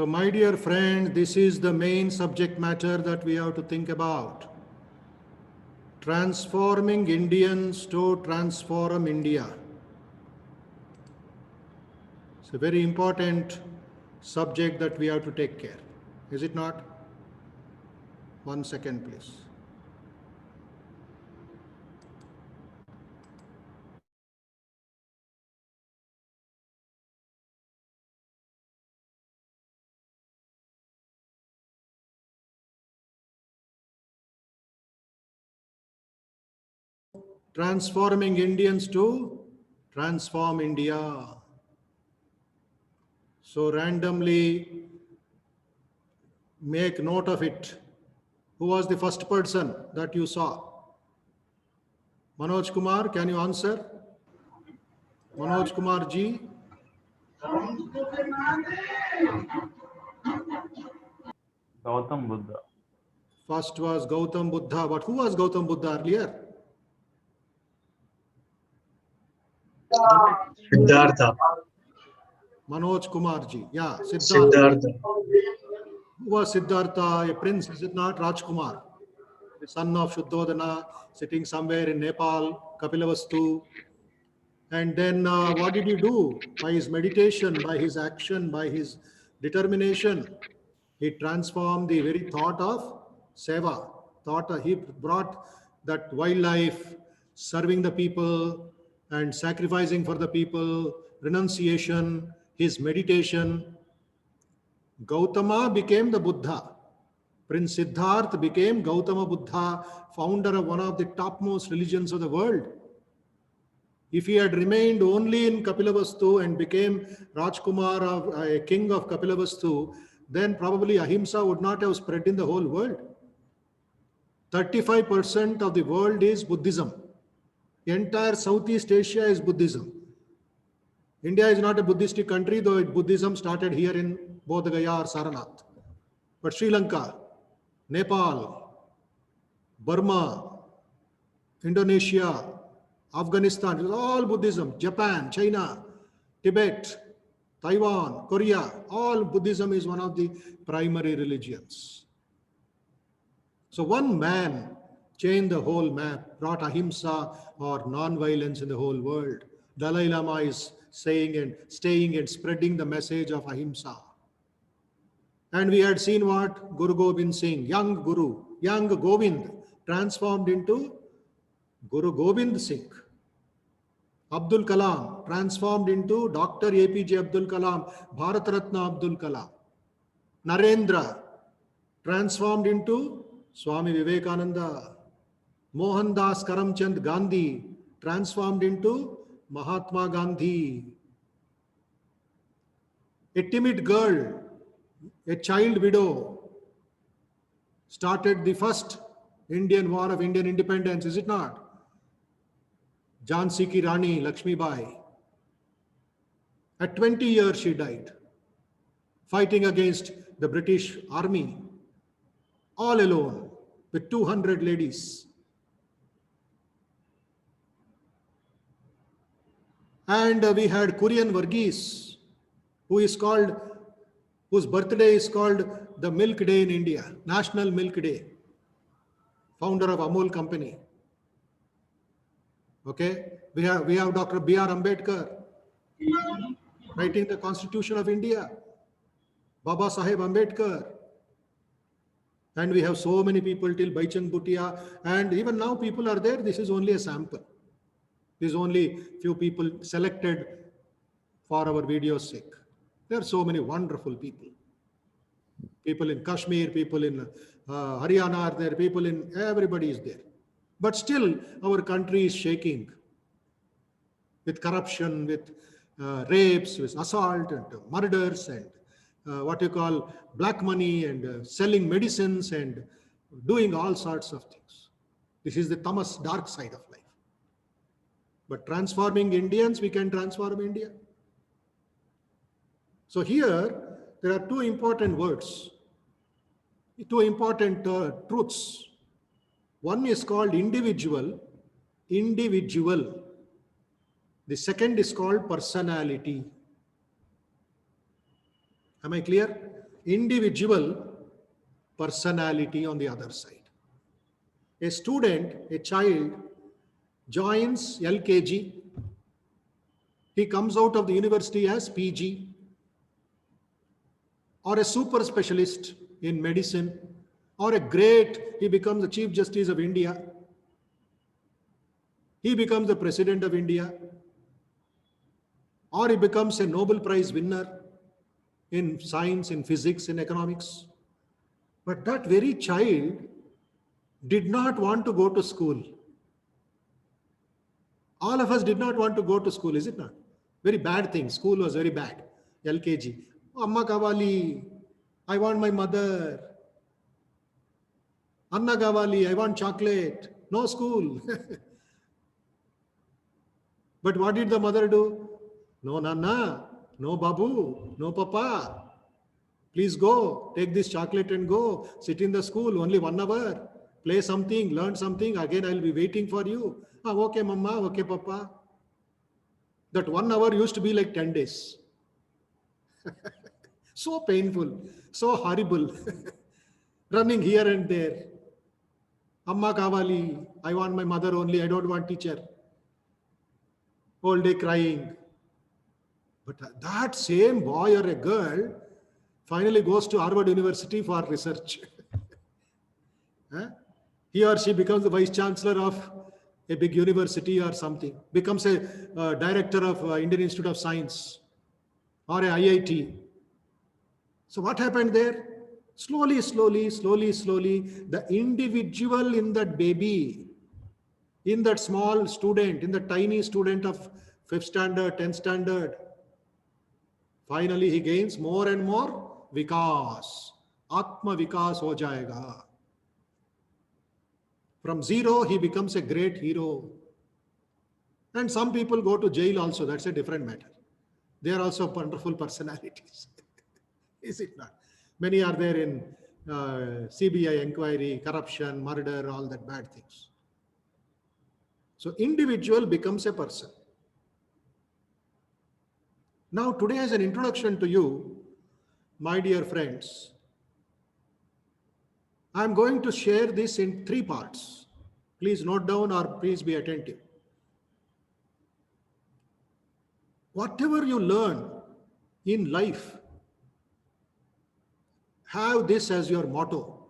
So, my dear friend, this is the main subject matter that we have to think about. Transforming Indians to transform India. It's a very important subject that we have to take care. Is it not? 1 second, please. Transforming Indians to transform India. So randomly make note of it. Who was the first person that you saw? Manoj Kumar, can you answer? Manoj Kumar ji. Gautam Buddha. First was Gautam Buddha, but who was Gautam Buddha earlier? Siddhartha. Manoj Kumar ji. Yeah, Siddhartha. Siddhartha. Who was Siddhartha? A prince, is it not? Rajkumar, the son of Shuddhodana, sitting somewhere in Nepal, Kapilavastu. And then what did he do? By his meditation, by his action, by his determination, he transformed the very thought of seva. He brought that wildlife, serving the people and sacrificing for the people, renunciation, his meditation. Gautama became the Buddha. Prince Siddhartha became Gautama Buddha, founder of one of the topmost religions of the world. If he had remained only in Kapilavastu and became Rajkumar, a king of Kapilavastu, then probably ahimsa would not have spread in the whole world. 35% of the world is Buddhism. The entire Southeast Asia is Buddhism. India is not a Buddhistic country, though Buddhism started here in Bodh Gaya or Saranath. But Sri Lanka, Nepal, Burma, Indonesia, Afghanistan, is all Buddhism. Japan, China, Tibet, Taiwan, Korea, all Buddhism is one of the primary religions. So one man changed the whole map, brought ahimsa or non-violence in the whole world. Dalai Lama is saying and staying and spreading the message of ahimsa. And we had seen what Guru Gobind Singh, young Guru, young Govind, transformed into Guru Gobind Singh. Abdul Kalam transformed into Dr. APJ Abdul Kalam, Bharat Ratna Abdul Kalam. Narendra transformed into Swami Vivekananda. Mohandas Karamchand Gandhi transformed into Mahatma Gandhi. A timid girl, a child widow, started the first Indian war of Indian independence, is it not? Jhansi Ki Rani Lakshmi Bai. At 20 years she died, fighting against the British army, all alone, with 200 ladies. And we had Kurian Varghese, whose birthday is called the Milk Day in India, National Milk Day, founder of Amul Company. Okay, we have Dr. B.R. Ambedkar, writing the Constitution of India, Baba Saheb Ambedkar. And we have so many people till Baichang Bhutia, and even now people are there. This is only a sample. This is only few people selected for our video's sake. There are so many wonderful people. People in Kashmir, people in Haryana are there, people in, everybody is there. But still, our country is shaking with corruption, with rapes, with assault and murders and what you call black money and selling medicines and doing all sorts of things. This is the tamas, dark side of life. But transforming Indians, we can transform India. So here, there are two important words, two important truths. One is called individual. The second is called personality. Am I clear? Individual, personality on the other side. A student, a child, joins LKG. He comes out of the university as PG or a super specialist in medicine, or he becomes the Chief Justice of India. He becomes the President of India, or he becomes a Nobel Prize winner in science, in physics, in economics. But that very child did not want to go to school. All of us did not want to go to school, is it not? Very bad thing. School was very bad. LKG. Amma Kavali, I want my mother. Anna Kavali, I want chocolate. No school. But what did the mother do? No Nana, no Babu, no Papa. Please go, take this chocolate and go. Sit in the school, only 1 hour. Play something, learn something. Again, I'll be waiting for you. Okay, Mama, okay, Papa. That 1 hour used to be like 10 days. So painful, so horrible. Running here and there. Amma kavali, I want my mother only, I don't want teacher. All day crying. But that same boy or a girl finally goes to Harvard University for research. Huh? He or she becomes the vice chancellor of a big university or something, becomes a director of Indian Institute of Science or a IIT. So what happened there? Slowly, the individual in that baby, in that small student, in the tiny student of 5th standard, 10th standard, finally he gains more and more vikas. Atma vikas ho jayega. From zero, he becomes a great hero. And some people go to jail also. That's a different matter. They are also wonderful personalities. Is it not? Many are there in CBI inquiry, corruption, murder, all that bad things. So individual becomes a person. Now today, as an introduction to you, my dear friends, I'm going to share this in 3 parts. Please note down or please be attentive. Whatever you learn in life, have this as your motto.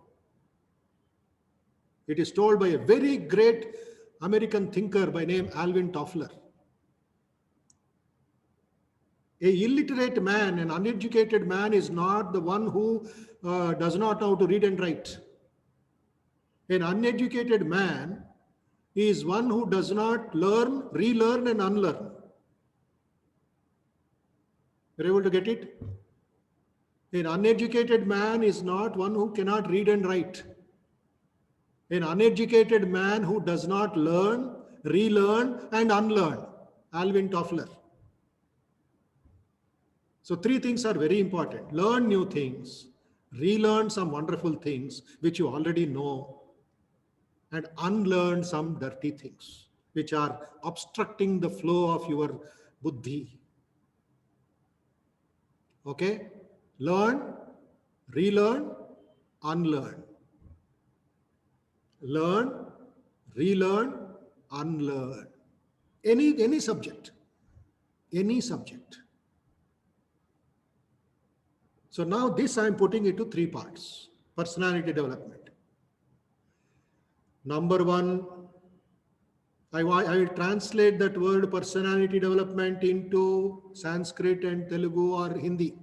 It is told by a very great American thinker by name Alvin Toffler. A illiterate man, an uneducated man is not the one who does not know how to read and write. An uneducated man is one who does not learn, relearn and unlearn. You're able to get it? An uneducated man is not one who cannot read and write. An uneducated man who does not learn, relearn and unlearn. Alvin Toffler. So 3 things are very important. Learn new things, relearn some wonderful things which you already know, and unlearn some dirty things which are obstructing the flow of your buddhi. Okay? Learn, relearn, unlearn. Learn, relearn, unlearn. Any subject. Any subject. So now this I am putting into 3 parts. Personality development. Number 1, I will translate that word personality development into Sanskrit and Telugu or Hindi.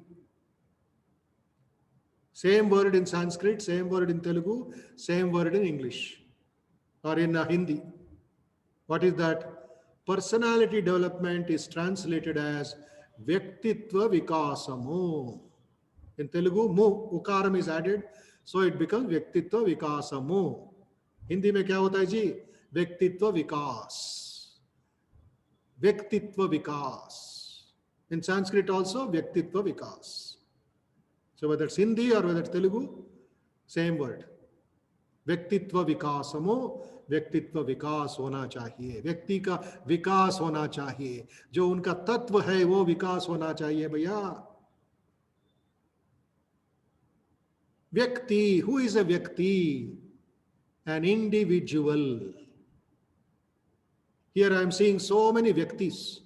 Same word in Sanskrit, same word in Telugu, same word in English or in Hindi. What is that? Personality development is translated as Vyaktitva Vikasamu. In Telugu, mu, ukaram is added, so it becomes Vyaktitva Vikasamu. Hindi में क्या होता है जी? व्यक्तित्व विकास. व्यक्तित्व विकास. In Sanskrit also, व्यक्तित्व विकास. So whether it's Hindi or whether it's Telugu, same word. व्यक्तित्व विकासमो, व्यक्तित्व विकास होना चाहिए. व्यक्ति का विकास होना चाहिए. जो उनका तत्व है वो विकास होना चाहिए भैया. व्यक्ति, who is a व्यक्ति? An individual. Here I am seeing so many Vyaktis.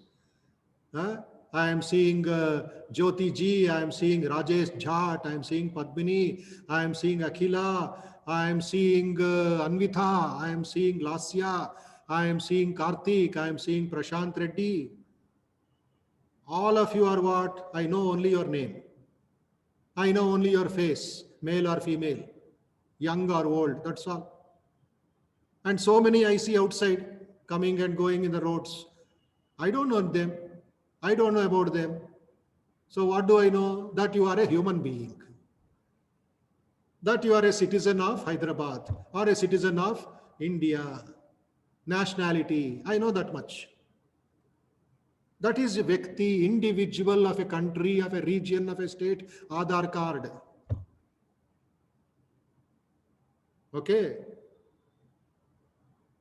I am seeing Jyoti ji, I am seeing Rajesh Jhat, I am seeing Padmini, I am seeing Akhila, I am seeing Anvitha, I am seeing Lasya, I am seeing Karthik, I am seeing Prashant Reddy. All of you are what? I know only your name. I know only your face, male or female, young or old, that's all. And so many I see outside, coming and going in the roads. I don't know them. I don't know about them. So what do I know? That you are a human being. That you are a citizen of Hyderabad or a citizen of India. Nationality. I know that much. That is a Vyakti, individual of a country, of a region, of a state, Aadhaar card. Okay.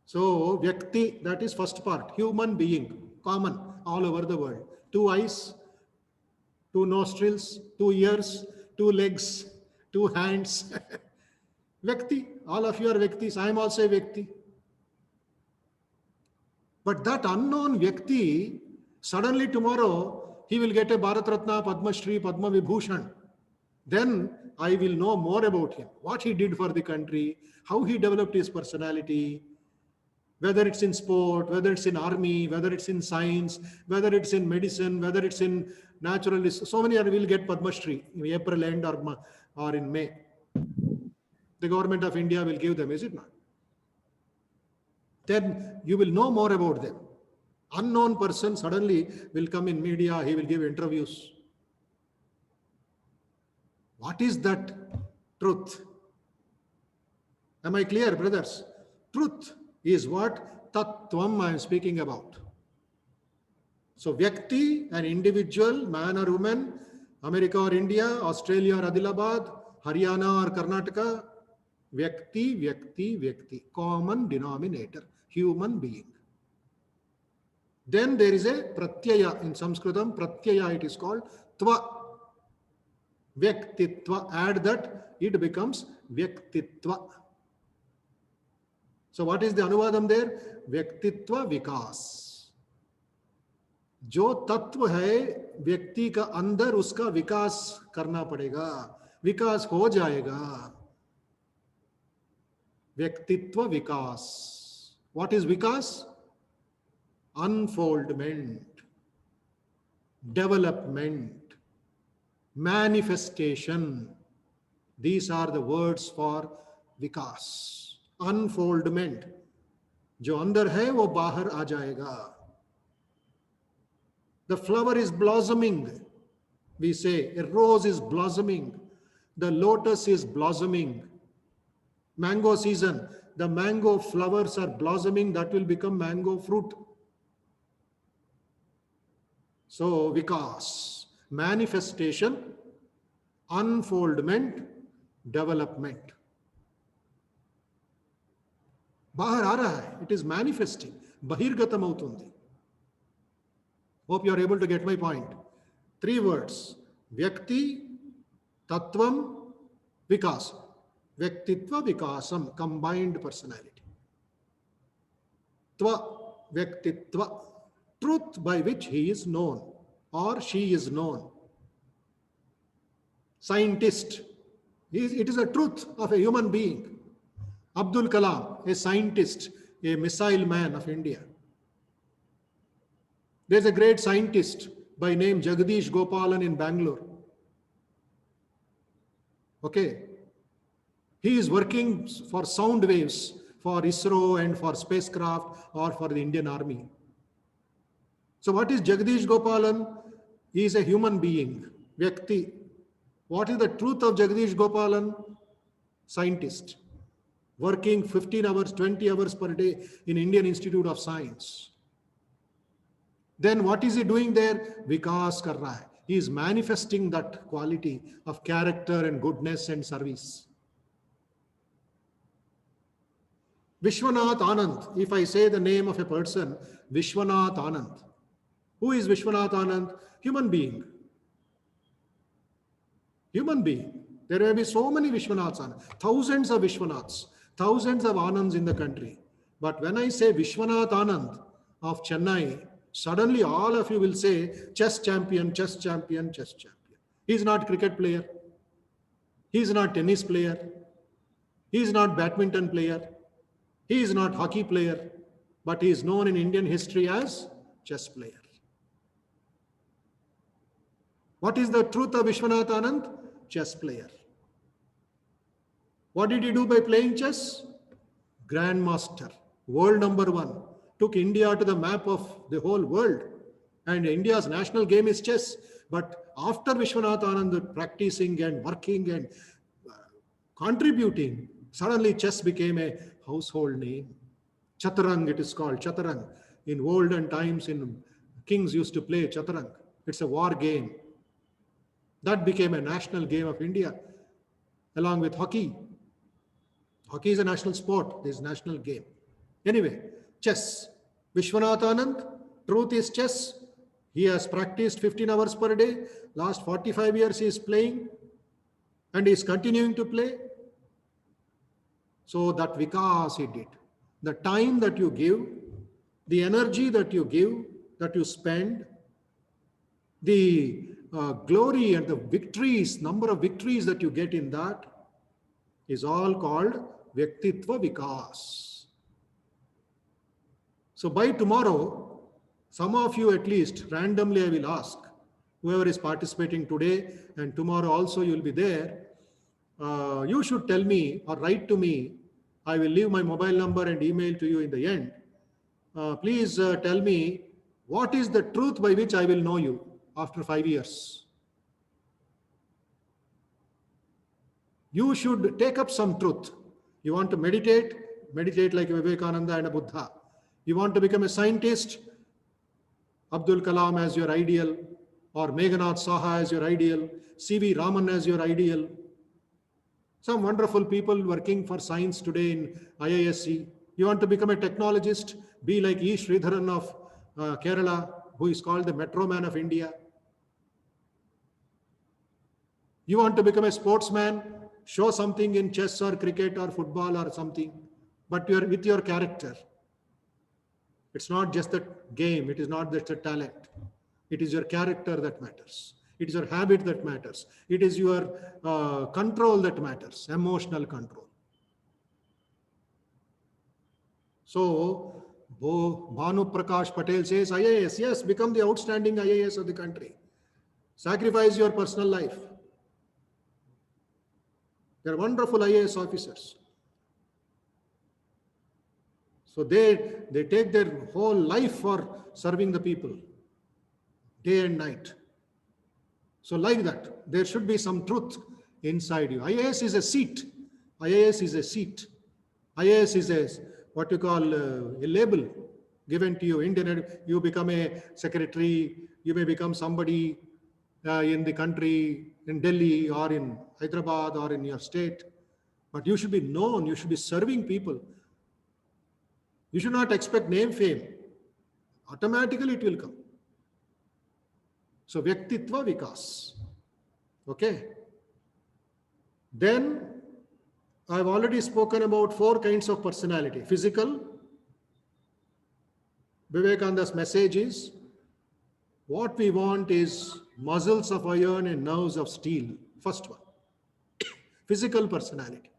So, Vyakti, that is first part, human being. common all over the world. 2 eyes, 2 nostrils, 2 ears, 2 legs, 2 hands. Vyakti, all of you are Vyaktis. I am also a Vyakti. But that unknown Vyakti, suddenly tomorrow, he will get a Bharat Ratna, Padma Shri, Padma Vibhushan. Then I will know more about him, what he did for the country, how he developed his personality, whether it's in sport, whether it's in army, whether it's in science, whether it's in medicine, whether it's in naturalist. So many will get Padma Shri in April end or in May. The government of India will give them, is it not? Then you will know more about them. Unknown person suddenly will come in media, he will give interviews. What is that truth? Am I clear, brothers? Truth is what Tattvam I am speaking about. So Vyakti, an individual, man or woman, America or India, Australia or Adilabad, Haryana or Karnataka, Vyakti, Vyakti, Vyakti, common denominator, human being. Then there is a Pratyaya in Sanskritam, Pratyaya it is called Tva. Vyaktitva, add that, it becomes Vyaktitva. So what is the Anuvadam there? Vyaktitva Vikas. जो तत्व है व्यक्ति का अंदर उसका विकास करना पड़ेगा, विकास हो जाएगा. व्यक्तित्व विकास. What is Vikas? Unfoldment, development, manifestation. These are the words for vikas. Unfoldment. जो अंदर है वो बाहर आ जाएगा. The flower is blossoming. We say a rose is blossoming. The lotus is blossoming. Mango season, the mango flowers are blossoming, that will become mango fruit. So vikas, manifestation, unfoldment, development. बाहर आ रहा है, it is manifesting, बहिर्गतम అవుతుంది. Hope you are able to get my point. 3 words: Vyakti, Tattvam, Vikas. Vyaktitva Vikasam, combined personality. Tva, Vyaktitva, truth by which he is known or she is known. Scientist, it is a truth of a human being. Abdul Kalam, a scientist, a missile man of India. There's a great scientist by name Jagdish Gopalan in Bangalore. Okay. He is working for sound waves for ISRO and for spacecraft or for the Indian Army. So what is Jagdish Gopalan? He is a human being, Vyakti. What is the truth of Jagdish Gopalan? Scientist. Working 15 hours, 20 hours per day in Indian Institute of Science. Then what is he doing there? Vikas kar raha hai. He is manifesting that quality of character and goodness and service. Vishwanath Anand. If I say the name of a person, Vishwanath Anand. Who is Vishwanath Anand? Human being. Human being. There may be so many Vishwanaths, thousands of Vishwanaths, thousands of Anands in the country. But when I say Vishwanath Anand of Chennai, suddenly all of you will say chess champion, chess champion, chess champion. He is not cricket player. He is not tennis player. He is not badminton player. He is not hockey player. But he is known in Indian history as chess player. What is the truth of Vishwanath Anand? Chess player. What did he do by playing chess? Grandmaster, world number 1. Took India to the map of the whole world. And India's national game is chess. But after Vishwanath Anand practicing and working and contributing, suddenly chess became a household name. Chaturang it is called, Chaturang. In olden times, kings used to play Chaturang. It's a war game. That became a national game of India, along with hockey. Hockey is a national sport. This is a national game. Anyway, chess. Vishwanath Anand, Truth is chess. He has practiced 15 hours per day. Last 45 years he is playing and he is continuing to play. So that vikas he did. The time that you give, the energy that you give, that you spend, the glory and the victories, number of victories that you get in that is all called Vyaktitva Vikas. So by tomorrow, some of you at least, randomly I will ask, whoever is participating today and tomorrow also you will be there, you should tell me or write to me. I will leave my mobile number and email to you in the end. Please tell me what is the truth by which I will know you after 5 years. You should take up some truth. You want to meditate, meditate like Vivekananda and a Buddha. You want to become a scientist, Abdul Kalam as your ideal, or Meghnad Saha as your ideal, C.V. Raman as your ideal. Some wonderful people working for science today in IISc. You want to become a technologist, be like E. Sridharan of Kerala, who is called the Metro Man of India. You want to become a sportsman, show something in chess or cricket or football or something, but you are with your character. It's not just a game, it is not just a talent. It is your character that matters. It is your habit that matters. It is your control that matters, emotional control. So, Bhanu Prakash Patel says, IAS, yes, become the outstanding IAS of the country. Sacrifice your personal life. They are wonderful IAS officers. So they take their whole life for serving the people, day and night. So like that, there should be some truth inside you. IAS is a seat. IAS is a seat. IAS is a, what you call a label given to you. You become a secretary, you may become somebody in the country, in Delhi or in Hyderabad or in your state. But you should be known, you should be serving people. You should not expect name fame. Automatically it will come. So Vyaktitva Vikas. Okay. Then I've already spoken about 4 kinds of personality. Physical. Vivekananda's message is, what we want is muscles of iron and nerves of steel. First one. Physical personality.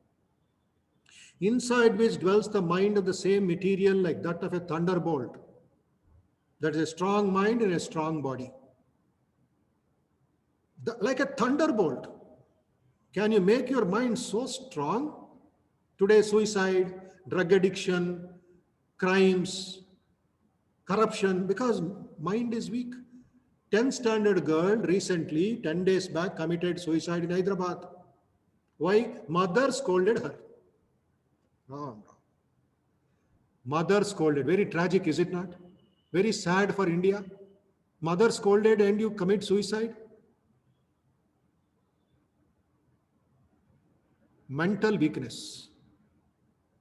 Inside which dwells the mind of the same material like that of a thunderbolt. That is a strong mind and a strong body. Like a thunderbolt. Can you make your mind so strong? Today, suicide, drug addiction, crimes, corruption, because mind is weak. 10th standard girl recently, 10 days back, committed suicide in Hyderabad. Why? Mother scolded her. No. Mother scolded. Very tragic, is it not? Very sad for India. Mother scolded and you commit suicide. Mental weakness.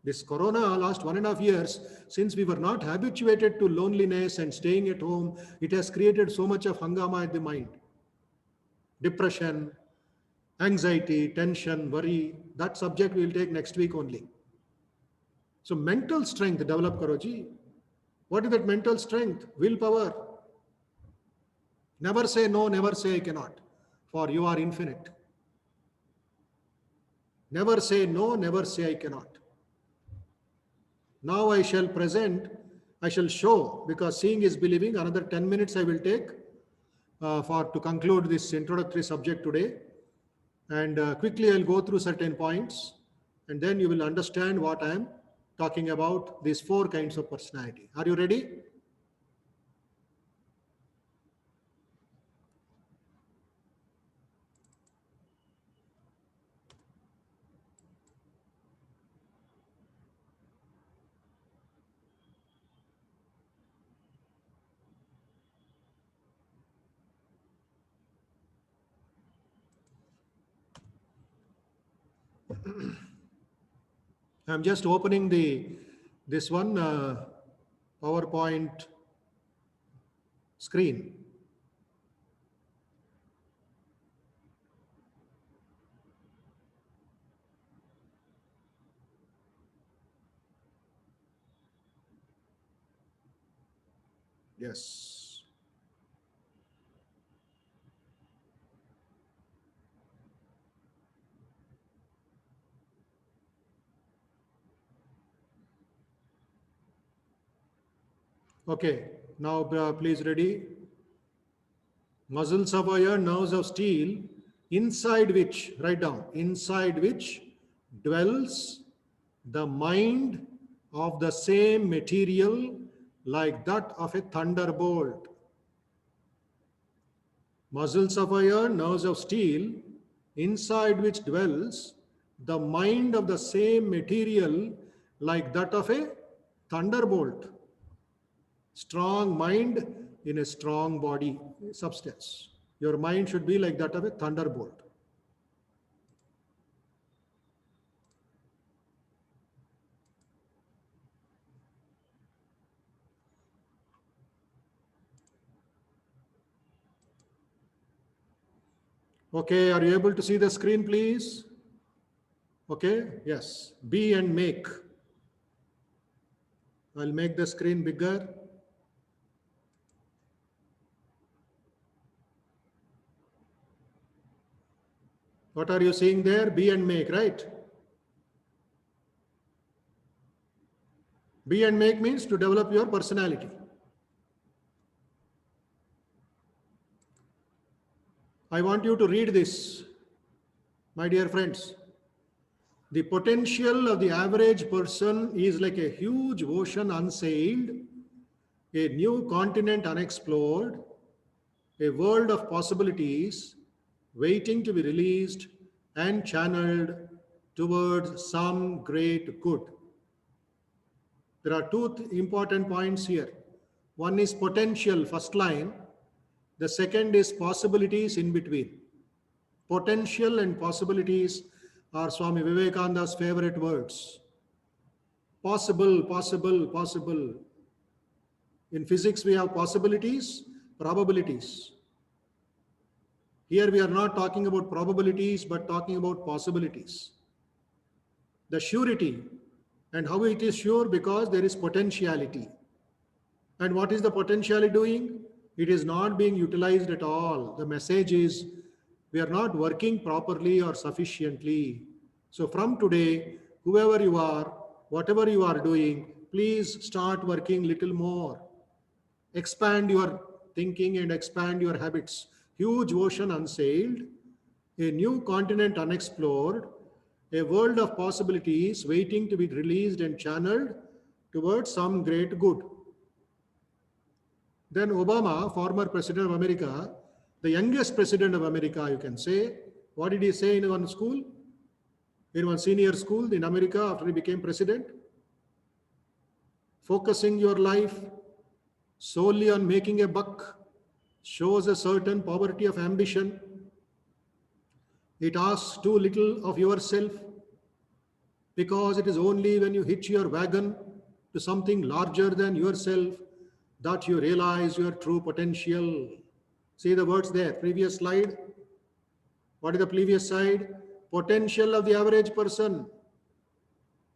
This corona, last 1.5 years, since we were not habituated to loneliness and staying at home, it has created so much of hangama at the mind. Depression, anxiety, tension, worry. That subject we will take next week only. So mental strength, develop Karoji. What is that mental strength? Willpower. Never say no, never say I cannot, for you are infinite. Never say no, never say I cannot. Now I shall present, I shall show, because seeing is believing. Another 10 minutes I will take to conclude this introductory subject today. And quickly I'll go through certain points and then you will understand what I am talking about, these 4 kinds of personality. Are you ready? I'm just opening this one PowerPoint screen. Yes. Okay, now please ready. Muscles of iron, nerves of steel, inside which, write down, inside which dwells the mind of the same material like that of a thunderbolt. Muscles of iron, nerves of steel, inside which dwells the mind of the same material like that of a thunderbolt. Strong mind in a strong body substance. Your mind should be like that of a thunderbolt. Okay, are you able to see the screen, please? Okay, yes. Be and make. I'll make the screen bigger. What are you seeing there? Be and make, right? Be and make means to develop your personality. I want you to read this, my dear friends. The potential of the average person is like a huge ocean unsailed, a new continent unexplored, a world of possibilities waiting to be released and channeled towards some great good. There are two important points here. One is potential, first line. The second is possibilities in between. Potential and possibilities are Swami Vivekananda's favorite words. Possible, possible, possible. In physics, we have possibilities, probabilities. Here we are not talking about probabilities, but talking about possibilities. The surety. And how it is sure? Because there is potentiality. And what is the potentiality doing? It is not being utilized at all. The message is we are not working properly or sufficiently. So from today, whoever you are, whatever you are doing, please start working little more. Expand your thinking and expand your habits. Huge ocean unsailed, a new continent unexplored, a world of possibilities waiting to be released and channeled towards some great good. Then Obama, former president of America, the youngest president of America, you can say, what did he say in one school? In one senior school in America after he became president? Focusing your life solely on making a buck shows a certain poverty of ambition. It asks too little of yourself, because it is only when you hitch your wagon to something larger than yourself that you realize your true potential. See the words there, previous slide. What is the previous slide? Potential of the average person.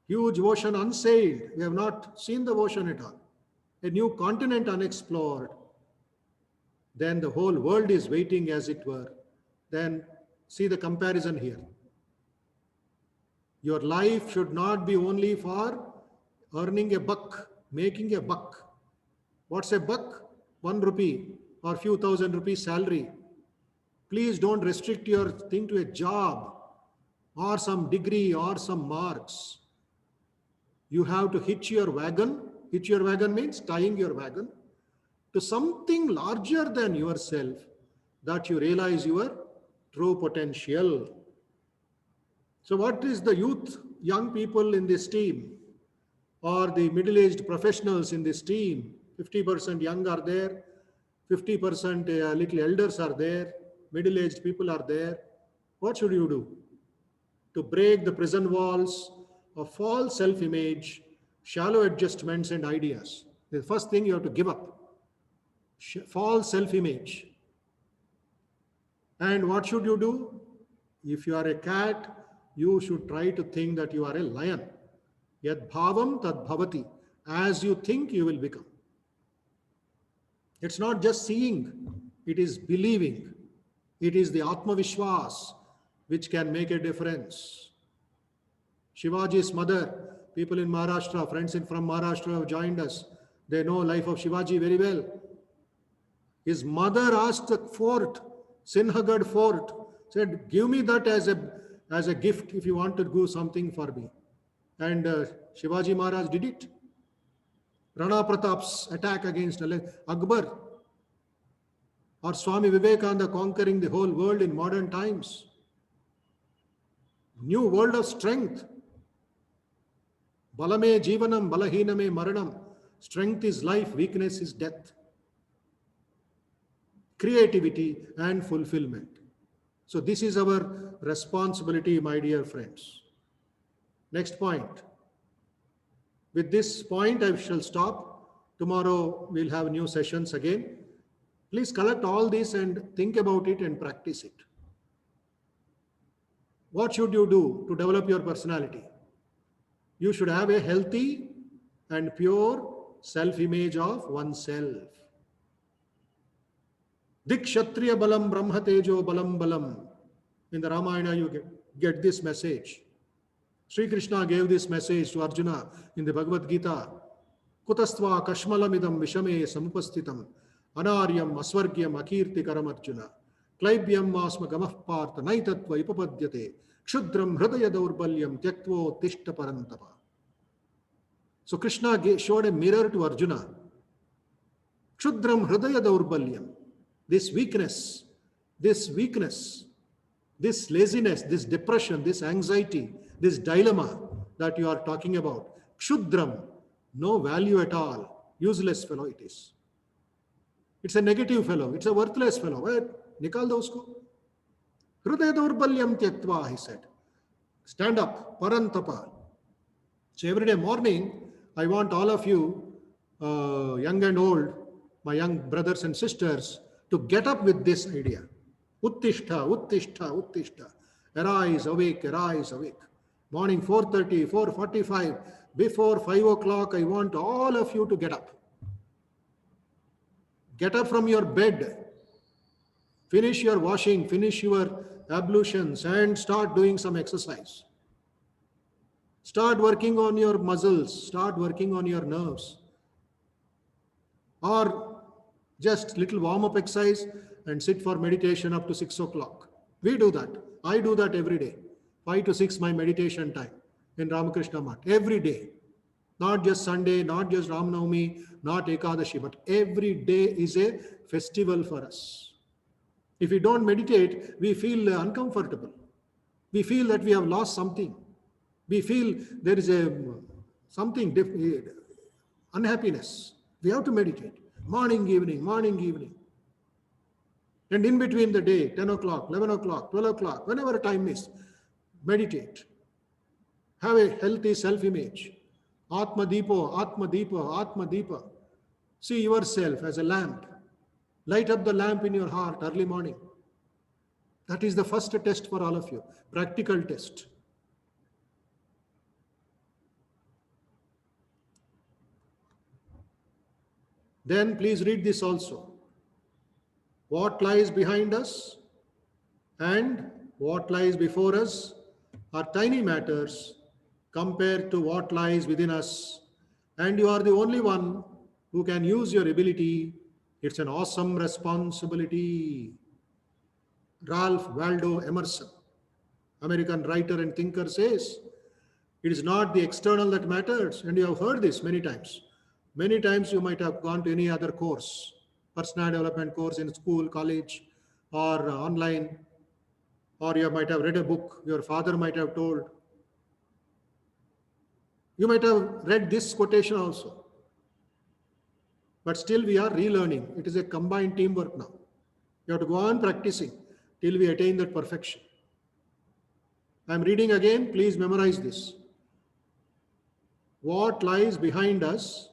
Huge ocean unsailed. We have not seen the ocean at all. A new continent unexplored. Then the whole world is waiting, as it were. Then see the comparison here. Your life should not be only for earning a buck, making a buck. What's a buck? 1 rupee or few thousand rupees salary. Please don't restrict your thing to a job or some degree or some marks. You have to hitch your wagon. Hitch your wagon means tying your wagon to something larger than yourself, that you realize your true potential. So what is the youth, young people in this team, or the middle-aged professionals in this team? 50% young are there, 50% little elders are there, middle-aged people are there. What should you do? To break the prison walls of false self-image, shallow adjustments and ideas. The first thing you have to give up. false self-image. And what should you do? If you are a cat, you should try to think that you are a lion. Yad bhavam tad bhavati. As you think, you will become. It's not just seeing, it is believing. It is the Atma Vishwas which can make a difference. Shivaji's mother, people in Maharashtra, friends from Maharashtra have joined us. They know life of Shivaji very well. His mother asked the fort, Sinhagad fort, said, give me that as a gift if you want to do something for me. And Shivaji Maharaj did it. Rana Pratap's attack against Akbar, or Swami Vivekananda conquering the whole world in modern times. New world of strength. Balame jivanam, balahiname maranam. Strength is life, weakness is death. Creativity and fulfillment. So this is our responsibility, my dear friends. Next point. With this point, I shall stop. Tomorrow we'll have new sessions again. Please collect all this and think about it and practice it. What should you do to develop your personality? You should have a healthy and pure self-image of oneself. Dikshatriya balam brahma tejo balam balam. In the Ramayana, you get this message. Sri Krishna gave this message to Arjuna in the Bhagavad Gita. Kutastva kashmalamidam vishame samupastitam anaryam asvargyam akirtikaram Arjuna klaibyam asma gamah partha naitatva ipapadyate kshudram hridaya daurbalyam tyaktvo tishta parantapa. So Krishna showed a mirror to Arjuna. Kshudram hridaya daurbalyam. This weakness, this laziness, this depression, this anxiety, this dilemma that you are talking about, kshudram, no value at all, useless fellow it is. It's a negative fellow, it's a worthless fellow. Nikal do usko. Hridaya daurbalyam tyaktva, he said. Stand up, parantapa. So every day morning, I want all of you, young and old, my young brothers and sisters, to get up with this idea. Uttishta, uttishta, uttishta. Arise, awake, arise, awake. Morning 4:30, 4:45, before 5 o'clock, I want all of you to get up. Get up from your bed. Finish your washing, finish your ablutions, and start doing some exercise. Start working on your muscles, start working on your nerves. Or just little warm-up exercise and sit for meditation up to 6 o'clock. We do that. I do that every day. 5 to 6 my meditation time in Ramakrishna Math. Every day. Not just Sunday, not just Ram Navami, not Ekadashi, but every day is a festival for us. If we don't meditate, we feel uncomfortable. We feel that we have lost something. We feel there is unhappiness. We have to meditate. Morning, evening. And in between the day, 10 o'clock, 11 o'clock, 12 o'clock, whenever time is, meditate. Have a healthy self-image. Atma Deepo, Atma Deepa, Atma Deepa. See yourself as a lamp. Light up the lamp in your heart early morning. That is the first test for all of you. Practical test. Then please read this also. What lies behind us and what lies before us are tiny matters compared to what lies within us. And you are the only one who can use your ability. It's an awesome responsibility. Ralph Waldo Emerson, American writer and thinker, says, it is not the external that matters. And you have heard this many times. Many times you might have gone to any other course, personal development course in school, college, or online, or you might have read a book your father might have told. You might have read this quotation also. But still we are relearning. It is a combined teamwork now. You have to go on practicing till we attain that perfection. I am reading again. Please memorize this. What lies behind us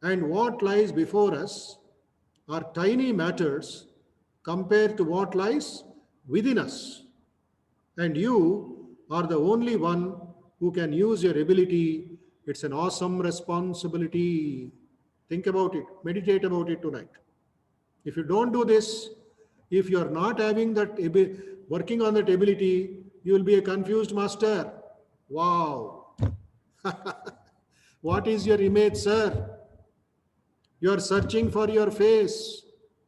and what lies before us are tiny matters compared to what lies within us. And you are the only one who can use your ability. It's an awesome responsibility. Think about it, meditate about it tonight. If you don't do this, if you are not having that working on that ability, you will be a confused master. Wow. What is your image, sir? You are searching for your face,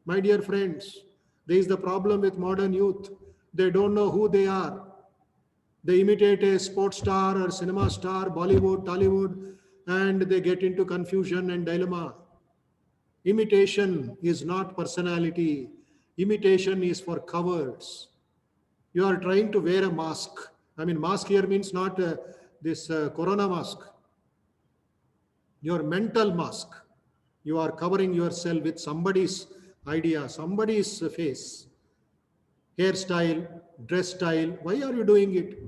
my dear friends. There is the problem with modern youth. They don't know who they are. They imitate a sports star or cinema star, Bollywood, Tollywood, and they get into confusion and dilemma. Imitation is not personality. Imitation is for cowards. You are trying to wear a mask. I mean, mask here means not this corona mask. Your mental mask. You are covering yourself with somebody's idea, somebody's face, hairstyle, dress style. Why are you doing it?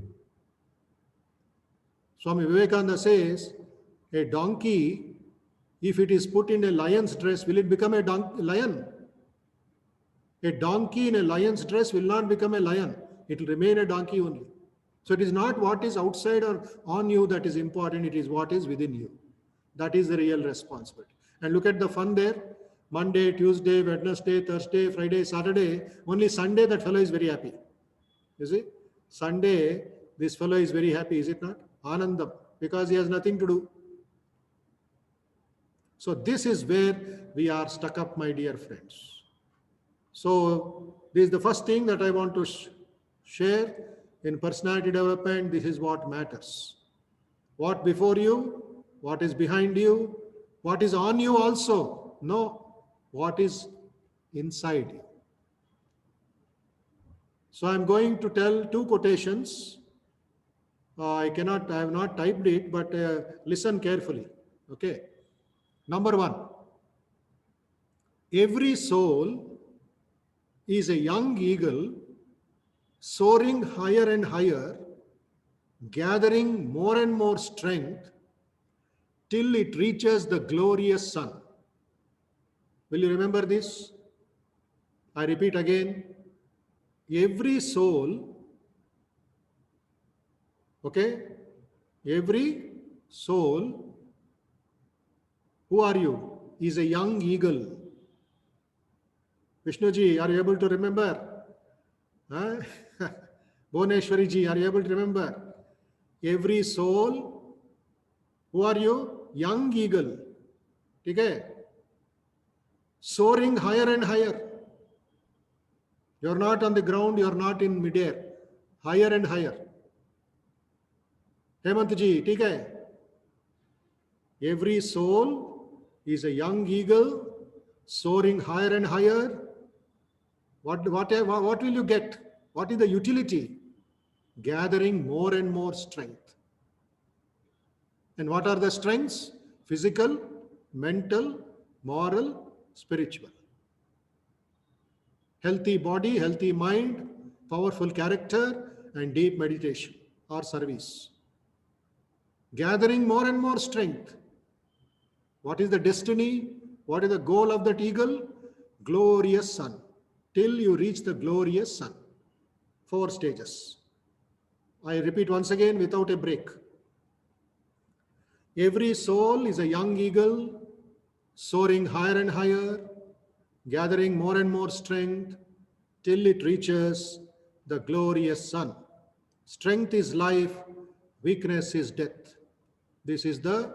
Swami Vivekananda says, a donkey, if it is put in a lion's dress, will it become a lion? A donkey in a lion's dress will not become a lion. It will remain a donkey only. So it is not what is outside or on you that is important. It is what is within you. That is the real responsibility. And look at the fun there. Monday, Tuesday, Wednesday, Thursday, Friday, Saturday. Only Sunday that fellow is very happy. You see? Sunday, this fellow is very happy, is it not? Anandam. Because he has nothing to do. So this is where we are stuck up, my dear friends. So this is the first thing that I want to share in personality development. This is what matters. What before you, what is behind you, what is on you also. No, what is inside you. So I'm going to tell two quotations. I have not typed it, but listen carefully. Okay. Number one, every soul is a young eagle soaring higher and higher, gathering more and more strength till it reaches the glorious sun. Will you remember this? I repeat again. Every soul, okay? Every soul, who are you? Is a young eagle. Vishnuji, are you able to remember? Huh? Bhuneshwari ji, are you able to remember? Every soul, who are you? Young eagle. Okay? Soaring higher and higher. You're not on the ground, you're not in midair. Higher and higher. Hemant ji, okay? Every soul is a young eagle soaring higher and higher. What will you get? What is the utility? Gathering more and more strength. And what are the strengths? Physical, mental, moral, spiritual. Healthy body, healthy mind, powerful character, and deep meditation or service. Gathering more and more strength. What is the destiny? What is the goal of that eagle? Glorious sun. Till you reach the glorious sun. 4 stages. I repeat once again without a break. Every soul is a young eagle, soaring higher and higher, gathering more and more strength, till it reaches the glorious sun. Strength is life, weakness is death. This is the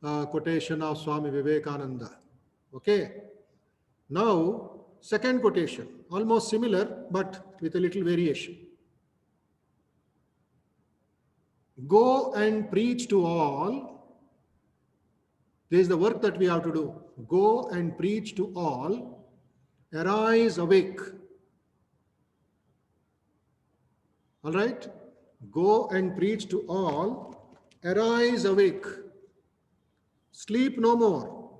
quotation of Swami Vivekananda. Okay. Now, second quotation, almost similar, but with a little variation. Go and preach to all. This is the work that we have to do. Go and preach to all. Arise, awake. All right? Go and preach to all. Arise, awake. Sleep no more.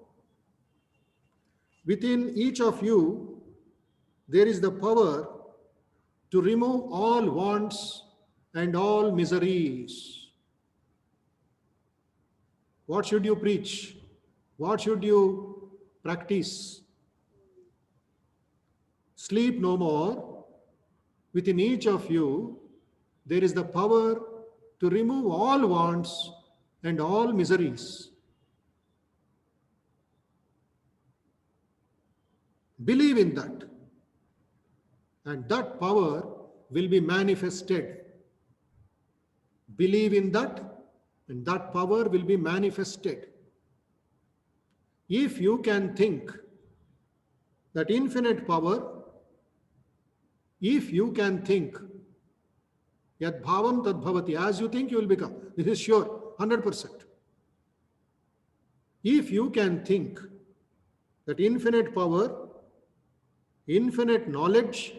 Within each of you, there is the power to remove all wants and all miseries. What should you preach? What should you practice? sleep no more. Within each of you, there is the power to remove all wants and all miseries. Believe in that, and that power will be manifested. Believe in that, and that power will be manifested. If you can think that infinite power, if you can think, yad bhavam tad bhavati, as you think you will become. This is sure, 100%. If you can think that infinite power, infinite knowledge,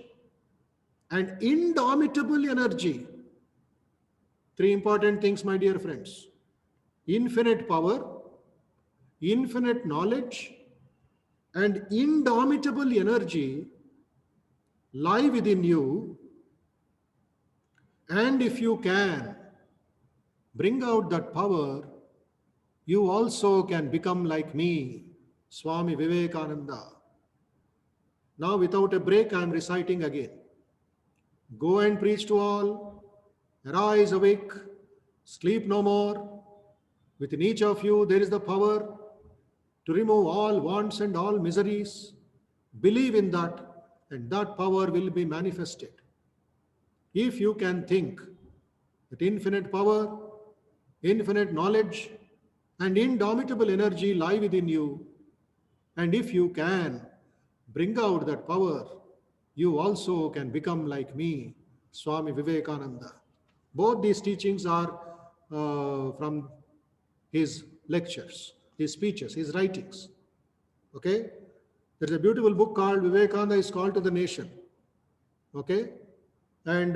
and indomitable energy, three important things, my dear friends: infinite power, infinite knowledge, and indomitable energy lie within you. And if you can bring out that power, you also can become like me, Swami Vivekananda. Now, without a break, I am reciting again. Go and preach to all, arise awake, sleep no more. Within each of you, there is the power to remove all wants and all miseries. Believe in that, and that power will be manifested. If you can think that infinite power, infinite knowledge, and indomitable energy lie within you, and if you can bring out that power, you also can become like me, Swami Vivekananda. Both these teachings are from his lectures, his speeches, his writings. Okay? There's a beautiful book called Vivekananda is Called to the Nation. Okay? And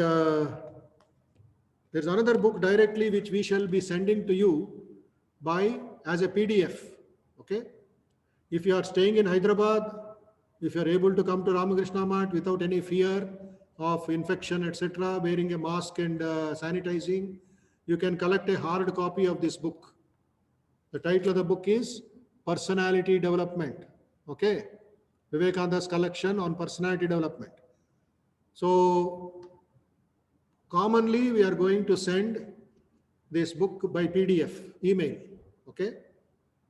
there's another book directly which we shall be sending to you as a PDF. Okay? If you are staying in Hyderabad, if you are able to come to Ramakrishna Math without any fear of infection, etc., wearing a mask and sanitizing, you can collect a hard copy of this book. The title of the book is Personality Development. Okay? Vivekananda's collection on personality development. So, commonly we are going to send this book by PDF, email. Okay?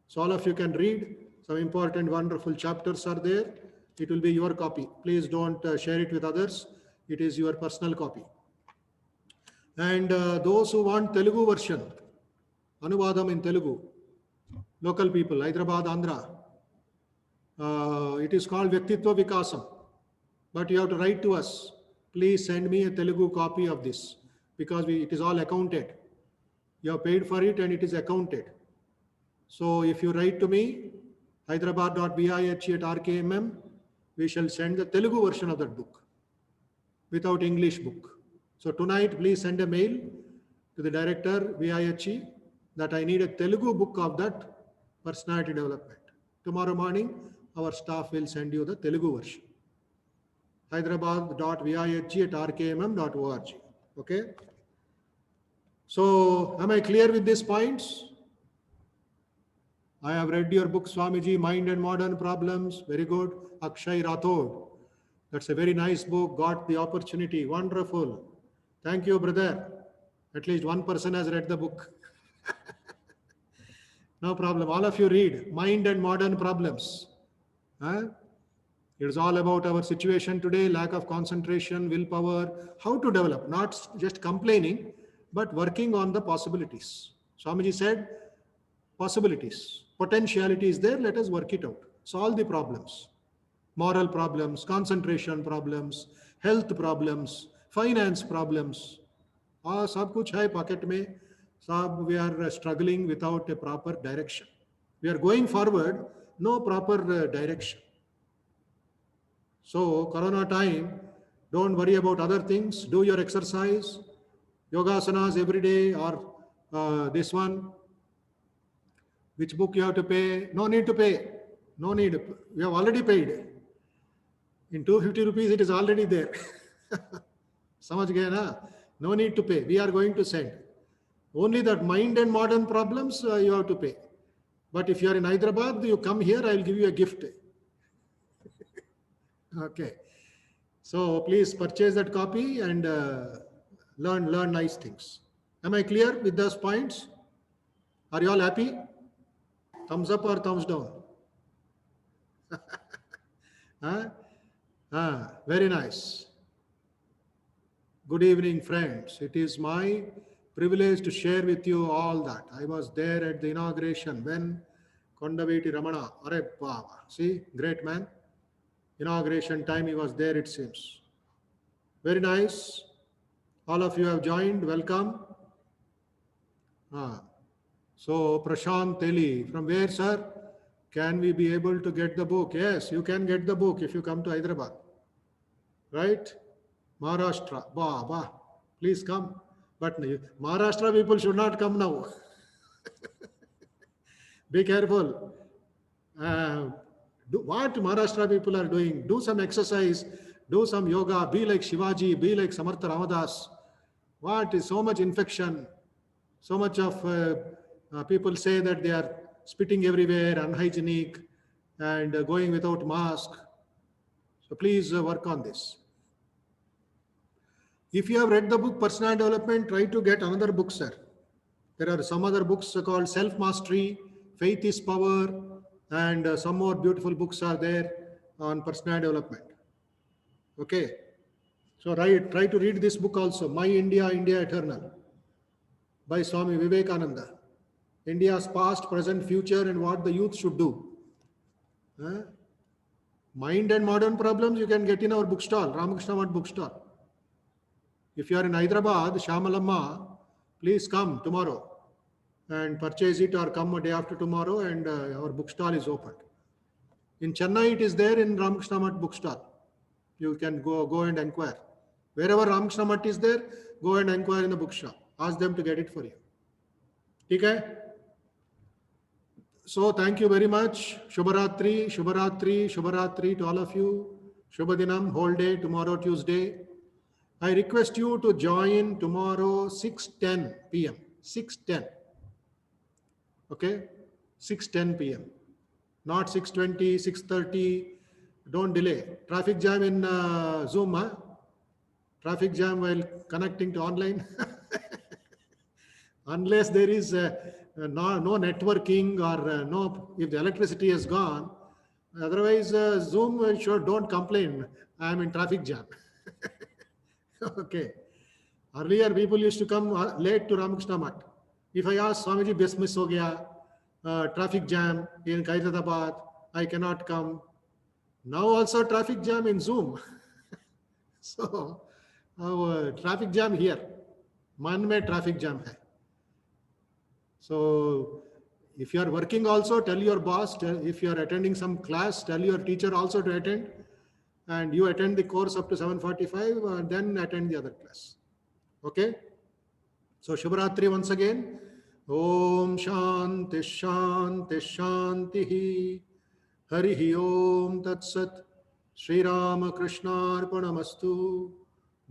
So all of you can read. Some important, wonderful chapters are there. It will be your copy. Please don't share it with others. It is your personal copy. And those who want Telugu version, Anuvadam in Telugu, local people, Hyderabad, Andhra, it is called Vyaktitva Vikasam. But you have to write to us. Please send me a Telugu copy of this, because it is all accounted. You have paid for it and it is accounted. So if you write to me, hyderabad.vihe@rkmm, we shall send the Telugu version of that book without English book. So tonight, please send a mail to the director, VIHE, that I need a Telugu book of that personality development. Tomorrow morning, our staff will send you the Telugu version. hyderabad.vihe@rkmm.org. Okay? So, am I clear with these points? I have read your book, Swamiji, Mind and Modern Problems. Very good. Akshay Rathod. That's a very nice book. Got the opportunity. Wonderful. Thank you, brother. At least one person has read the book. No problem. All of you read Mind and Modern Problems. It is all about our situation today, lack of concentration, willpower, how to develop, not just complaining, but working on the possibilities. Swamiji said, possibilities, potentiality is there, let us work it out. Solve the problems. Moral problems, concentration problems, health problems, finance problems. Sab kuch hai pocket mein. Sab, we are struggling without a proper direction. We are going forward, no proper direction. So, Corona time, don't worry about other things. Do your exercise, yogasanas every day, or this one. Which book you have to pay? No need to pay. No need. We have already paid. In 250 rupees, it is already there. Samajh gaya na? No need to pay. We are going to send. Only that Mind and Modern Problems you have to pay. But if you are in Hyderabad, you come here, I will give you a gift. Okay. So please purchase that copy and learn nice things. Am I clear with those points? Are you all happy? Thumbs up or thumbs down? Huh? Very nice. Good evening, friends. It is my privilege to share with you all that. I was there at the inauguration when Kondaveti Ramana, Are Baba, see, great man. Inauguration time he was there, it seems. Very nice. All of you have joined. Welcome. So Prashant Teli, from where, sir? Can we be able to get the book? Yes, you can get the book if you come to Hyderabad. Right? Maharashtra. Bah. Please come. But Maharashtra people should not come now. Be careful. What Maharashtra people are doing, do some exercise, do some yoga, be like Shivaji, be like Samartha Ramadas. What is so much infection? So much of people say that they are spitting everywhere, unhygienic, and going without mask. So please work on this. If you have read the book Personality Development, try to get another book, sir. There are some other books called Self Mastery, Faith is Power, and some more beautiful books are there on personality development. Okay. So try to read this book also, My India, India Eternal, by Swami Vivekananda. India's past, present, future, and what the youth should do. Mind and modern problems you can get in our bookstall, Ramakrishna Math bookstall. If you are in Hyderabad, Shamalamma, please come tomorrow and purchase it, or come a day after tomorrow, and our bookstall is open. In Chennai, it is there in Ramakrishna Math bookstall. You can go and inquire. Wherever Ramakrishna Math is there, go and inquire in the bookshop. Ask them to get it for you. Okay? So thank you very much. Shubharatri, Shubharatri, Shubharatri to all of you. Shubhadinam, whole day, tomorrow Tuesday. I request you to join tomorrow 6:10 p.m. 6:10. Okay? 6:10 p.m. Not 6:20, 6:30. Don't delay. Traffic jam in Zoom, huh? Traffic jam while connecting to online. Unless there is no networking, or no, if the electricity is gone. Otherwise, Zoom, sure, don't complain. I am in traffic jam. Okay. Earlier, people used to come late to Ramakrishna Math. If I ask Swamiji, bus miss ho gaya, traffic jam in Kairadabad, I cannot come. Now also traffic jam in Zoom. So, traffic jam here. Man mein traffic jam hai. So, if you are working also, tell your boss. If you are attending some class, tell your teacher also to attend. And you attend the course up to 7:45, and then attend the other class. Okay? So, Shubharatri once again. Om Shanti Shanti Shanti Harihi Om Tat Sat Sri Rama Krishna Arpanamastu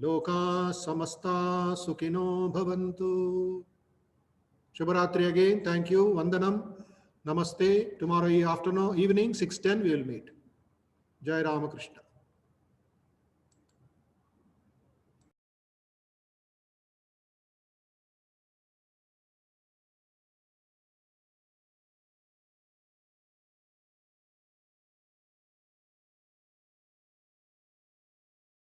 Loka Samasta Sukhino Bhavantu. Shubharatri again. Thank you. Vandanam. Namaste. Tomorrow evening, 6:10, we will meet. Jai Ramakrishna.